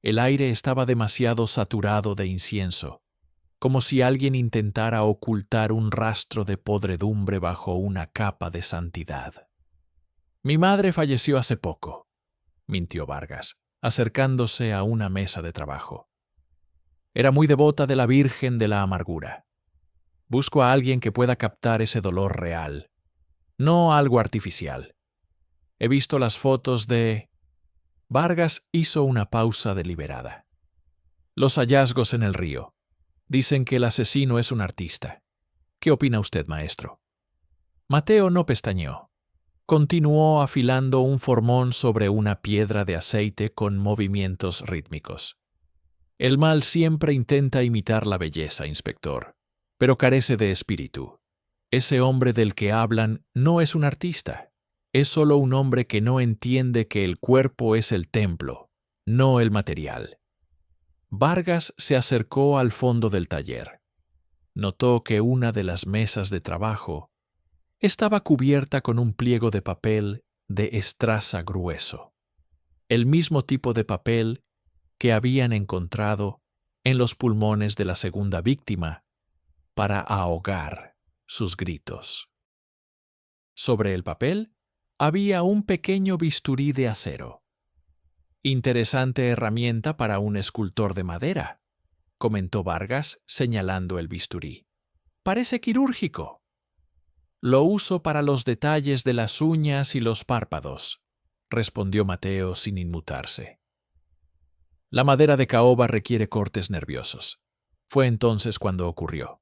El aire estaba demasiado saturado de incienso, como si alguien intentara ocultar un rastro de podredumbre bajo una capa de santidad. Mi madre falleció hace poco, mintió Vargas, acercándose a una mesa de trabajo. Era muy devota de la Virgen de la Amargura. Busco a alguien que pueda captar ese dolor real, no algo artificial. He visto las fotos de... Vargas hizo una pausa deliberada. Los hallazgos en el río. Dicen que el asesino es un artista. ¿Qué opina usted, maestro? Mateo no pestañeó. Continuó afilando un formón sobre una piedra de aceite con movimientos rítmicos. El mal siempre intenta imitar la belleza, inspector, pero carece de espíritu. Ese hombre del que hablan no es un artista. Es solo un hombre que no entiende que el cuerpo es el templo, no el material. Vargas se acercó al fondo del taller. Notó que una de las mesas de trabajo estaba cubierta con un pliego de papel de estraza grueso, el mismo tipo de papel que habían encontrado en los pulmones de la segunda víctima para ahogar sus gritos. Sobre el papel había un pequeño bisturí de acero. Interesante herramienta para un escultor de madera, comentó Vargas señalando el bisturí. Parece quirúrgico. Lo uso para los detalles de las uñas y los párpados, respondió Mateo sin inmutarse. La madera de caoba requiere cortes nerviosos. Fue entonces cuando ocurrió.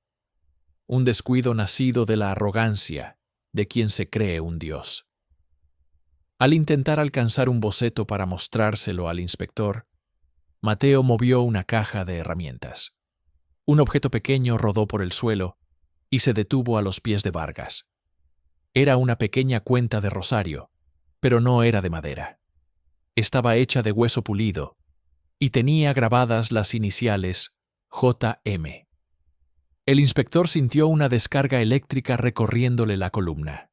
Un descuido nacido de la arrogancia de quien se cree un dios. Al intentar alcanzar un boceto para mostrárselo al inspector, Mateo movió una caja de herramientas. Un objeto pequeño rodó por el suelo y se detuvo a los pies de Vargas. Era una pequeña cuenta de rosario, pero no era de madera. Estaba hecha de hueso pulido y tenía grabadas las iniciales JM. El inspector sintió una descarga eléctrica recorriéndole la columna.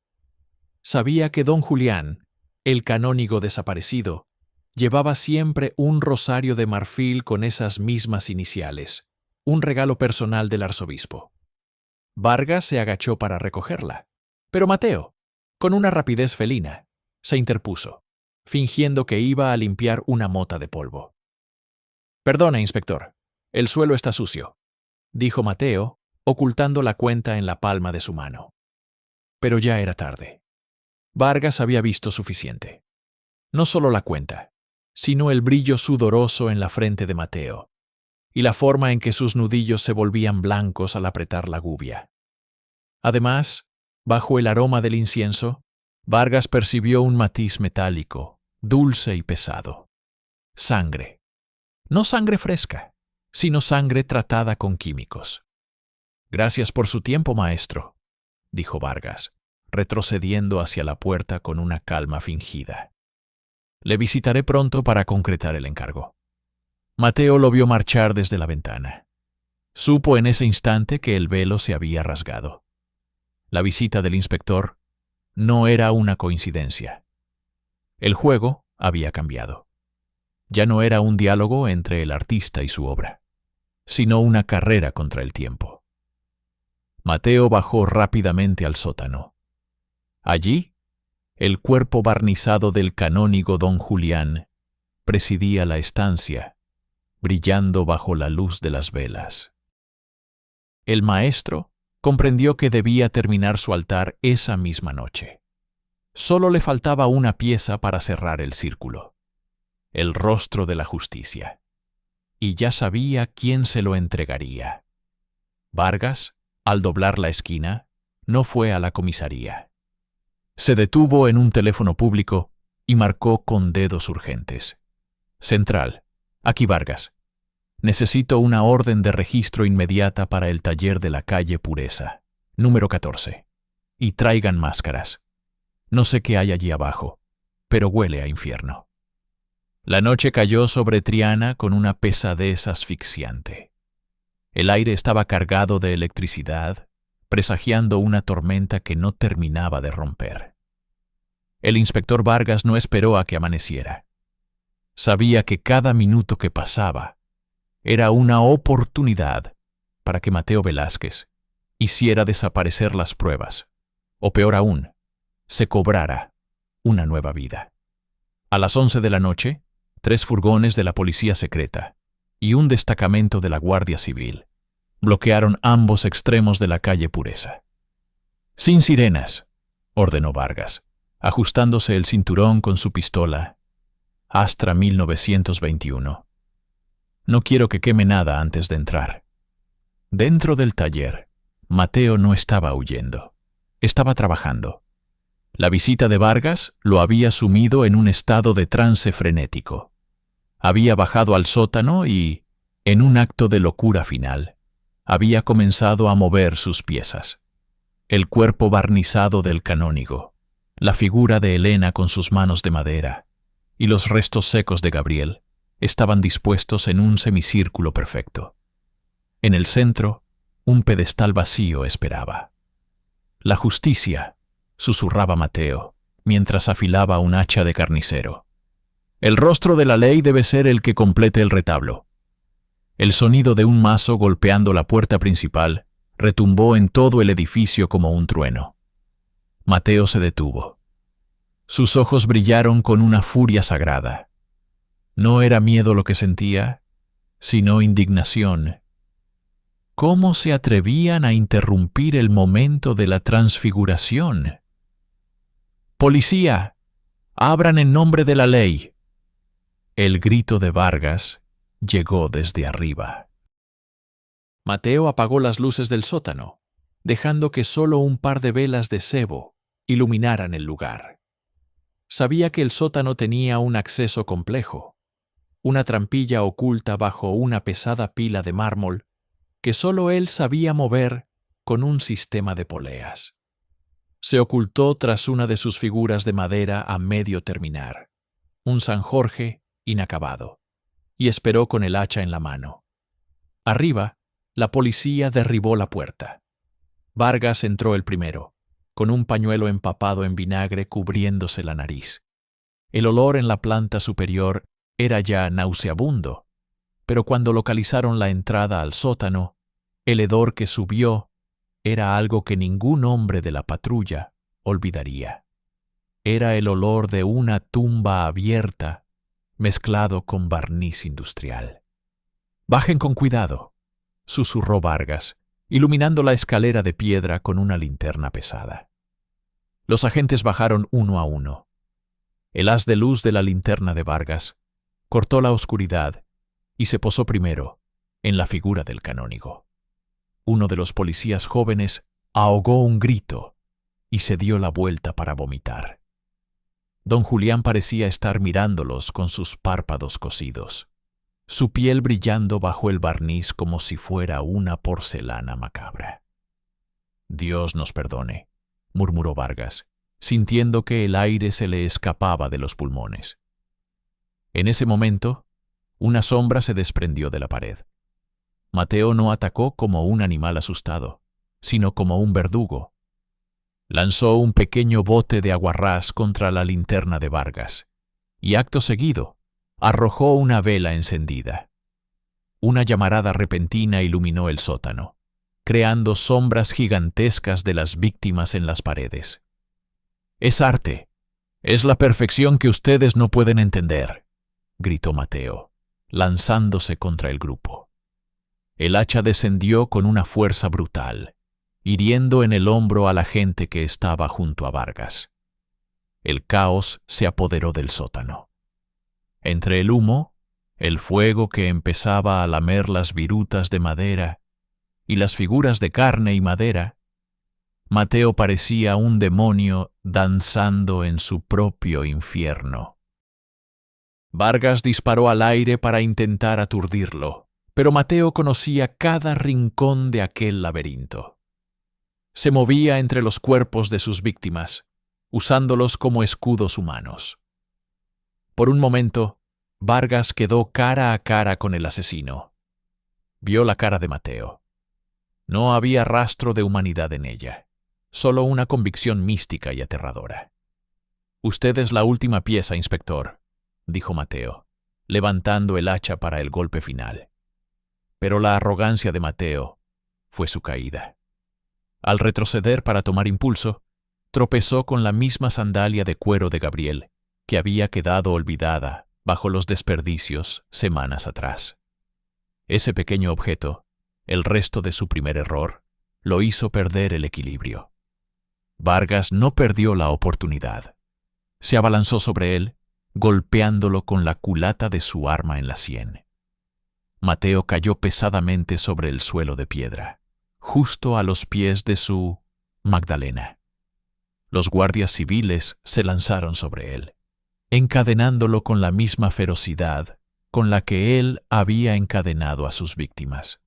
Sabía que don Julián, el canónigo desaparecido, llevaba siempre un rosario de marfil con esas mismas iniciales, un regalo personal del arzobispo. Vargas se agachó para recogerla, pero Mateo, con una rapidez felina, se interpuso, fingiendo que iba a limpiar una mota de polvo. «Perdona, inspector, el suelo está sucio», dijo Mateo, ocultando la cuenta en la palma de su mano. Pero ya era tarde. Vargas había visto suficiente. No solo la cuenta, sino el brillo sudoroso en la frente de Mateo, y la forma en que sus nudillos se volvían blancos al apretar la gubia. Además, bajo el aroma del incienso, Vargas percibió un matiz metálico, dulce y pesado. Sangre. No sangre fresca, sino sangre tratada con químicos. «Gracias por su tiempo, maestro», dijo Vargas, retrocediendo hacia la puerta con una calma fingida. «Le visitaré pronto para concretar el encargo». Mateo lo vio marchar desde la ventana. Supo en ese instante que el velo se había rasgado. La visita del inspector no era una coincidencia. El juego había cambiado. Ya no era un diálogo entre el artista y su obra, sino una carrera contra el tiempo. Mateo bajó rápidamente al sótano. Allí, el cuerpo barnizado del canónigo don Julián presidía la estancia, brillando bajo la luz de las velas. El maestro comprendió que debía terminar su altar esa misma noche. Solo le faltaba una pieza para cerrar el círculo. el rostro de la justicia. Y ya sabía quién se lo entregaría. Vargas, al doblar la esquina, no fue a la comisaría. Se detuvo en un teléfono público y marcó con dedos urgentes. Central. Aquí Vargas. Necesito una orden de registro inmediata para el taller de la calle Pureza, número 14. Y traigan máscaras. No sé qué hay allí abajo, pero huele a infierno. La noche cayó sobre Triana con una pesadez asfixiante. El aire estaba cargado de electricidad, presagiando una tormenta que no terminaba de romper. El inspector Vargas no esperó a que amaneciera. Sabía que cada minuto que pasaba era una oportunidad para que Mateo Velázquez hiciera desaparecer las pruebas, o peor aún, se cobrara una nueva vida. A las 11 de la noche, 3 furgones de la policía secreta y un destacamento de la Guardia Civil bloquearon ambos extremos de la calle Pureza. Sin sirenas, ordenó Vargas, ajustándose el cinturón con su pistola Astra 1921. No quiero que queme nada antes de entrar. Dentro del taller, Mateo no estaba huyendo, estaba trabajando. La visita de Vargas lo había sumido en un estado de trance frenético. Había bajado al sótano y, en un acto de locura final, había comenzado a mover sus piezas. El cuerpo barnizado del canónigo, la figura de Elena con sus manos de madera y los restos secos de Gabriel estaban dispuestos en un semicírculo perfecto. En el centro, un pedestal vacío esperaba. La justicia, susurraba Mateo, mientras afilaba un hacha de carnicero. El rostro de la ley debe ser el que complete el retablo. El sonido de un mazo golpeando la puerta principal retumbó en todo el edificio como un trueno. Mateo se detuvo. Sus ojos brillaron con una furia sagrada. No era miedo lo que sentía, sino indignación. ¿Cómo se atrevían a interrumpir el momento de la transfiguración? ¡Policía! ¡Abran en nombre de la ley! El grito de Vargas llegó desde arriba. Mateo apagó las luces del sótano, dejando que solo un par de velas de sebo iluminaran el lugar. Sabía que el sótano tenía un acceso complejo, una trampilla oculta bajo una pesada pila de mármol que solo él sabía mover con un sistema de poleas. Se ocultó tras una de sus figuras de madera a medio terminar, un San Jorge inacabado, y esperó con el hacha en la mano. Arriba, la policía derribó la puerta. Vargas entró el primero, con un pañuelo empapado en vinagre cubriéndose la nariz. El olor en la planta superior era ya nauseabundo, pero cuando localizaron la entrada al sótano, el hedor que subió era algo que ningún hombre de la patrulla olvidaría. Era el olor de una tumba abierta mezclado con barniz industrial. «Bajen con cuidado», susurró Vargas, iluminando la escalera de piedra con una linterna pesada. Los agentes bajaron uno a uno. El haz de luz de la linterna de Vargas cortó la oscuridad y se posó primero en la figura del canónigo. Uno de los policías jóvenes ahogó un grito y se dio la vuelta para vomitar. Don Julián parecía estar mirándolos con sus párpados cosidos, su piel brillando bajo el barniz como si fuera una porcelana macabra. «Dios nos perdone», murmuró Vargas, sintiendo que el aire se le escapaba de los pulmones. En ese momento, una sombra se desprendió de la pared. Mateo no atacó como un animal asustado, sino como un verdugo. Lanzó un pequeño bote de aguarrás contra la linterna de Vargas, y acto seguido, arrojó una vela encendida. Una llamarada repentina iluminó el sótano, creando sombras gigantescas de las víctimas en las paredes. «Es arte. Es la perfección que ustedes no pueden entender», gritó Mateo, lanzándose contra el grupo. El hacha descendió con una fuerza brutal, hiriendo en el hombro a la gente que estaba junto a Vargas. El caos se apoderó del sótano. Entre el humo, el fuego que empezaba a lamer las virutas de madera y las figuras de carne y madera, Mateo parecía un demonio danzando en su propio infierno. Vargas disparó al aire para intentar aturdirlo, pero Mateo conocía cada rincón de aquel laberinto. Se movía entre los cuerpos de sus víctimas, usándolos como escudos humanos. Por un momento, Vargas quedó cara a cara con el asesino. Vio la cara de Mateo. No había rastro de humanidad en ella, solo una convicción mística y aterradora. «Usted es la última pieza, inspector», dijo Mateo, levantando el hacha para el golpe final. Pero la arrogancia de Mateo fue su caída. Al retroceder para tomar impulso, tropezó con la misma sandalia de cuero de Gabriel, que había quedado olvidada bajo los desperdicios semanas atrás. Ese pequeño objeto, el resto de su primer error, lo hizo perder el equilibrio. Vargas no perdió la oportunidad. Se abalanzó sobre él, golpeándolo con la culata de su arma en la sien. Mateo cayó pesadamente sobre el suelo de piedra, justo a los pies de su Magdalena. Los guardias civiles se lanzaron sobre él, encadenándolo con la misma ferocidad con la que él había encadenado a sus víctimas.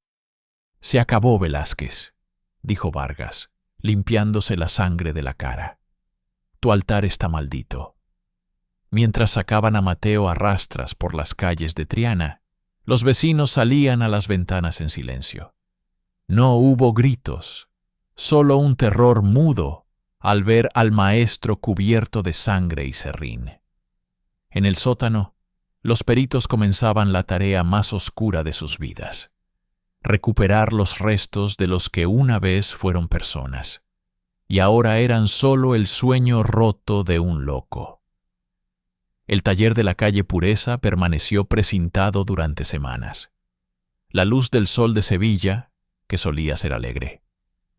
«Se acabó, Velázquez», dijo Vargas, limpiándose la sangre de la cara. «Tu altar está maldito». Mientras sacaban a Mateo a rastras por las calles de Triana, los vecinos salían a las ventanas en silencio. No hubo gritos, solo un terror mudo al ver al maestro cubierto de sangre y serrín. En el sótano, los peritos comenzaban la tarea más oscura de sus vidas: recuperar los restos de los que una vez fueron personas, y ahora eran solo el sueño roto de un loco. El taller de la calle Pureza permaneció precintado durante semanas. La luz del sol de Sevilla, que solía ser alegre,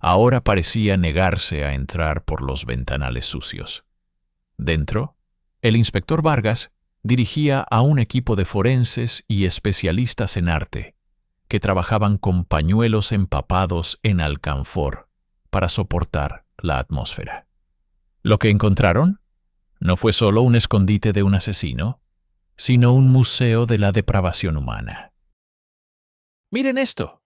ahora parecía negarse a entrar por los ventanales sucios. Dentro, el inspector Vargas dirigía a un equipo de forenses y especialistas en arte, que trabajaban con pañuelos empapados en alcanfor para soportar la atmósfera. Lo que encontraron no fue solo un escondite de un asesino, sino un museo de la depravación humana. «Miren esto»,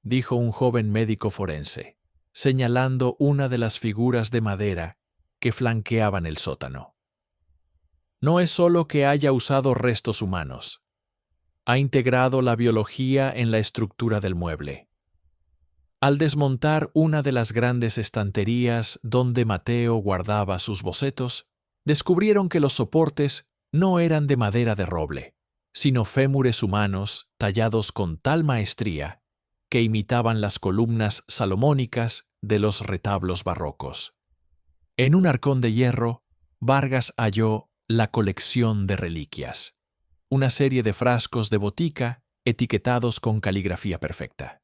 dijo un joven médico forense, señalando una de las figuras de madera que flanqueaban el sótano. «No es solo que haya usado restos humanos, ha integrado la biología en la estructura del mueble. Al desmontar una de las grandes estanterías donde Mateo guardaba sus bocetos, descubrieron que los soportes no eran de madera de roble, sino fémures humanos tallados con tal maestría que imitaban las columnas salomónicas de los retablos barrocos. En un arcón de hierro, Vargas halló la colección de reliquias, una serie de frascos de botica etiquetados con caligrafía perfecta.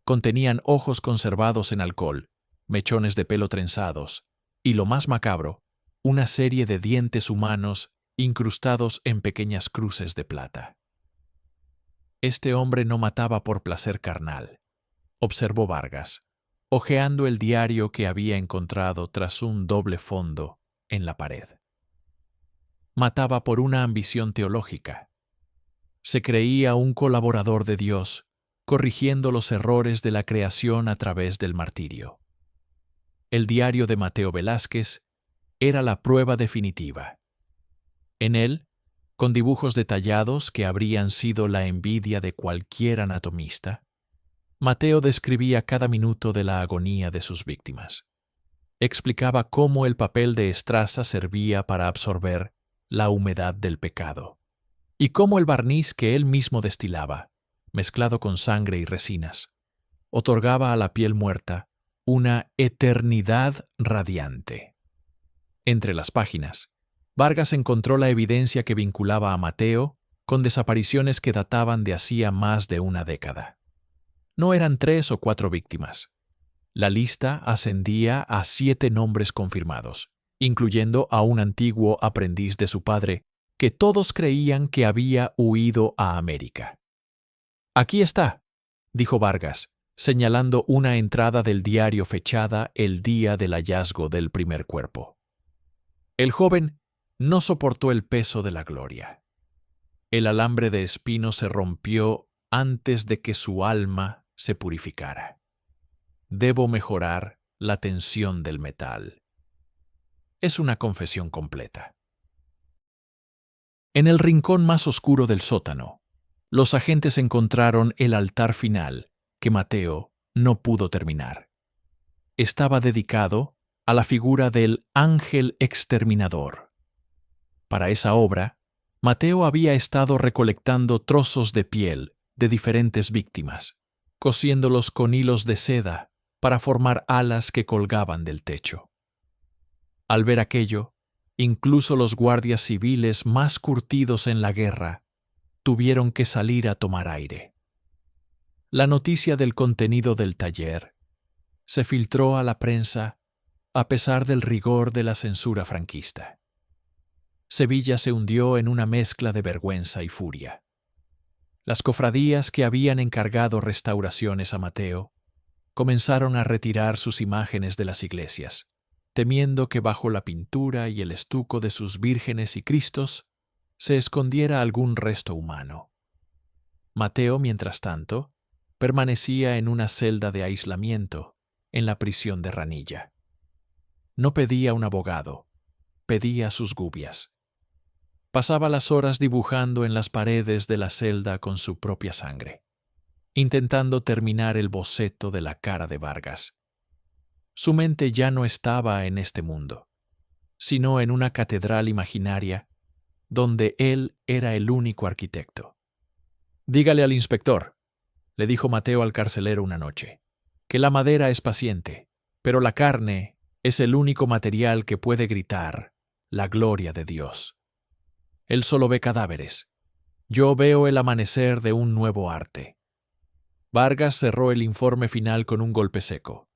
Contenían ojos conservados en alcohol, mechones de pelo trenzados y, lo más macabro, una serie de dientes humanos incrustados en pequeñas cruces de plata. «Este hombre no mataba por placer carnal», observó Vargas, hojeando el diario que había encontrado tras un doble fondo en la pared. «Mataba por una ambición teológica. Se creía un colaborador de Dios, corrigiendo los errores de la creación a través del martirio». El diario de Mateo Velázquez era la prueba definitiva. En él, con dibujos detallados que habrían sido la envidia de cualquier anatomista, Mateo describía cada minuto de la agonía de sus víctimas. Explicaba cómo el papel de estraza servía para absorber la humedad del pecado, y cómo el barniz que él mismo destilaba, mezclado con sangre y resinas, otorgaba a la piel muerta una eternidad radiante. Entre las páginas, Vargas encontró la evidencia que vinculaba a Mateo con desapariciones que databan de hacía más de una década. No eran 3 o 4 víctimas. La lista ascendía a 7 nombres confirmados, incluyendo a un antiguo aprendiz de su padre, que todos creían que había huido a América. «Aquí está», dijo Vargas, señalando una entrada del diario fechada el día del hallazgo del primer cuerpo. El joven no soportó el peso de la gloria. El alambre de espino se rompió antes de que su alma se purificara. Debo mejorar la tensión del metal. Es una confesión completa. En el rincón más oscuro del sótano, los agentes encontraron el altar final que Mateo no pudo terminar. Estaba dedicado a la figura del ángel exterminador. Para esa obra, Mateo había estado recolectando trozos de piel de diferentes víctimas, cosiéndolos con hilos de seda para formar alas que colgaban del techo. Al ver aquello, incluso los guardias civiles más curtidos en la guerra tuvieron que salir a tomar aire. La noticia del contenido del taller se filtró a la prensa a pesar del rigor de la censura franquista. Sevilla se hundió en una mezcla de vergüenza y furia. Las cofradías que habían encargado restauraciones a Mateo comenzaron a retirar sus imágenes de las iglesias, temiendo que bajo la pintura y el estuco de sus vírgenes y cristos se escondiera algún resto humano. Mateo, mientras tanto, permanecía en una celda de aislamiento en la prisión de Ranilla. No pedía un abogado, pedía sus gubias. Pasaba las horas dibujando en las paredes de la celda con su propia sangre, intentando terminar el boceto de la cara de Vargas. Su mente ya no estaba en este mundo, sino en una catedral imaginaria donde él era el único arquitecto. «Dígale al inspector», le dijo Mateo al carcelero una noche, «que la madera es paciente, pero la carne es el único material que puede gritar la gloria de Dios. Él solo ve cadáveres. Yo veo el amanecer de un nuevo arte». Vargas cerró el informe final con un golpe seco.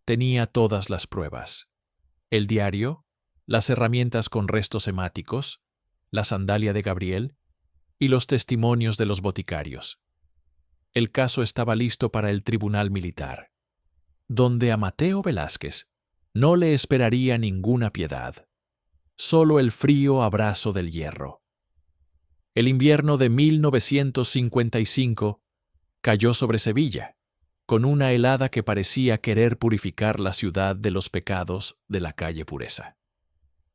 Tenía todas las pruebas: el diario, las herramientas con restos hemáticos, la sandalia de Gabriel y los testimonios de los boticarios. El caso estaba listo para el tribunal militar, donde a Mateo Velázquez no le esperaría ninguna piedad, solo el frío abrazo del hierro. El invierno de 1955 cayó sobre Sevilla, con una helada que parecía querer purificar la ciudad de los pecados de la calle Pureza.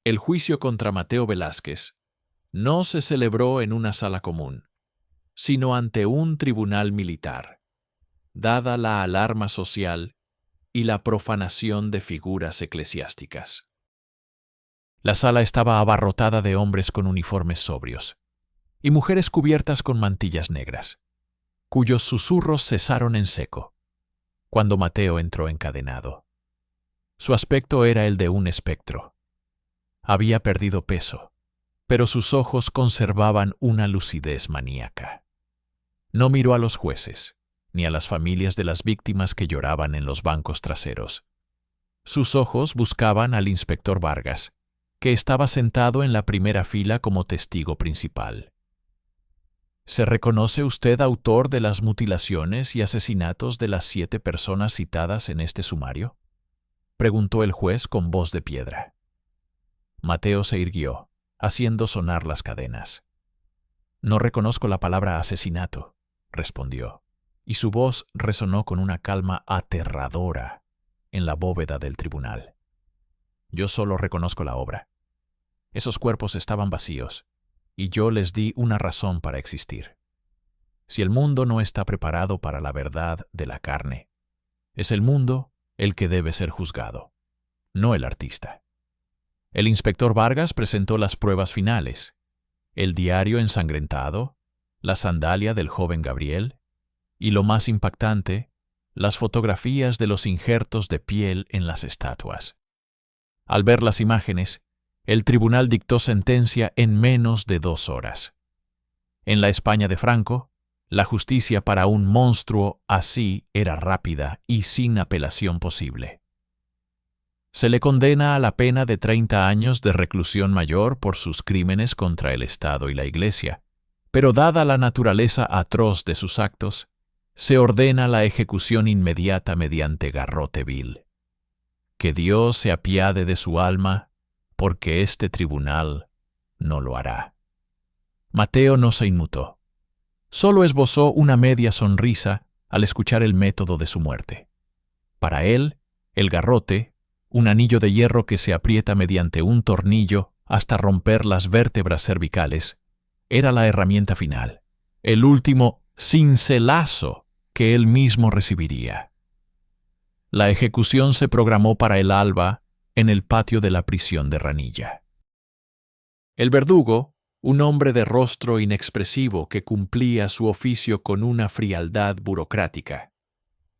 El juicio contra Mateo Velázquez no se celebró en una sala común, sino ante un tribunal militar, dada la alarma social y la profanación de figuras eclesiásticas. La sala estaba abarrotada de hombres con uniformes sobrios y mujeres cubiertas con mantillas negras, cuyos susurros cesaron en seco cuando Mateo entró encadenado. Su aspecto era el de un espectro. Había perdido peso, pero sus ojos conservaban una lucidez maníaca. No miró a los jueces, ni a las familias de las víctimas que lloraban en los bancos traseros. Sus ojos buscaban al inspector Vargas, que estaba sentado en la primera fila como testigo principal. ¿Se reconoce usted autor de las mutilaciones y asesinatos de las 7 personas citadas en este sumario?, preguntó el juez con voz de piedra. Mateo se irguió, haciendo sonar las cadenas. «No reconozco la palabra asesinato», respondió, y su voz resonó con una calma aterradora en la bóveda del tribunal. «Yo solo reconozco la obra. Esos cuerpos estaban vacíos, y yo les di una razón para existir. Si el mundo no está preparado para la verdad de la carne, es el mundo el que debe ser juzgado, no el artista». El inspector Vargas presentó las pruebas finales: el diario ensangrentado, la sandalia del joven Gabriel y, lo más impactante, las fotografías de los injertos de piel en las estatuas. Al ver las imágenes, el tribunal dictó sentencia en menos de 2 horas. En la España de Franco, la justicia para un monstruo así era rápida y sin apelación posible. Se le condena a la pena de 30 años de reclusión mayor por sus crímenes contra el Estado y la Iglesia, pero dada la naturaleza atroz de sus actos, se ordena la ejecución inmediata mediante garrote vil. Que Dios se apiade de su alma, porque este tribunal no lo hará. Mateo no se inmutó. Solo esbozó una media sonrisa al escuchar el método de su muerte. Para él, el garrote, un anillo de hierro que se aprieta mediante un tornillo hasta romper las vértebras cervicales, era la herramienta final, el último cincelazo que él mismo recibiría. La ejecución se programó para el alba en el patio de la prisión de Ranilla. El verdugo, un hombre de rostro inexpresivo que cumplía su oficio con una frialdad burocrática,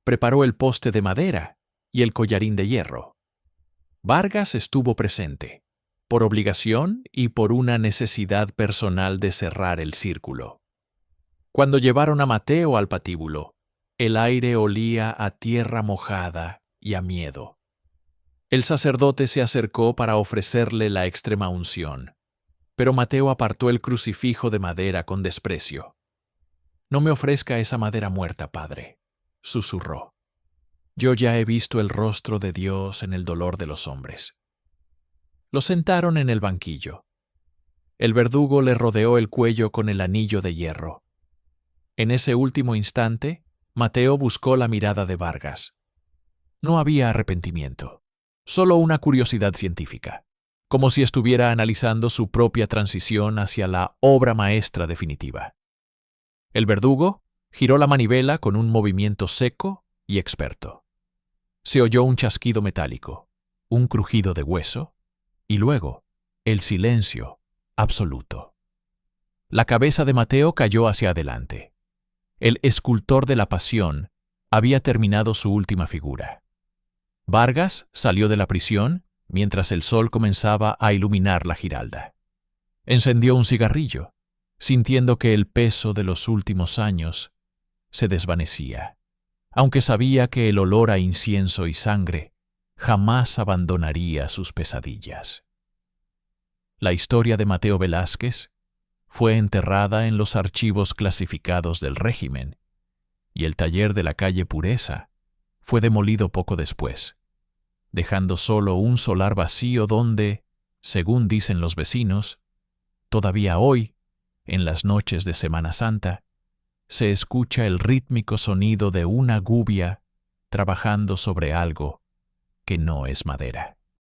preparó el poste de madera y el collarín de hierro. Vargas estuvo presente, por obligación y por una necesidad personal de cerrar el círculo. Cuando llevaron a Mateo al patíbulo, el aire olía a tierra mojada y a miedo. El sacerdote se acercó para ofrecerle la extrema unción, pero Mateo apartó el crucifijo de madera con desprecio. «No me ofrezca esa madera muerta, padre», susurró. «Yo ya he visto el rostro de Dios en el dolor de los hombres». Lo sentaron en el banquillo. El verdugo le rodeó el cuello con el anillo de hierro. En ese último instante, Mateo buscó la mirada de Vargas. No había arrepentimiento, solo una curiosidad científica, como si estuviera analizando su propia transición hacia la obra maestra definitiva. El verdugo giró la manivela con un movimiento seco y experto. Se oyó un chasquido metálico, un crujido de hueso, y luego el silencio absoluto. La cabeza de Mateo cayó hacia adelante. El escultor de la pasión había terminado su última figura. Vargas salió de la prisión mientras el sol comenzaba a iluminar la Giralda. Encendió un cigarrillo, sintiendo que el peso de los últimos años se desvanecía, aunque sabía que el olor a incienso y sangre jamás abandonaría sus pesadillas. La historia de Mateo Velázquez fue enterrada en los archivos clasificados del régimen, y el taller de la calle Pureza fue demolido poco después, dejando solo un solar vacío donde, según dicen los vecinos, todavía hoy, en las noches de Semana Santa, se escucha el rítmico sonido de una gubia trabajando sobre algo que no es madera.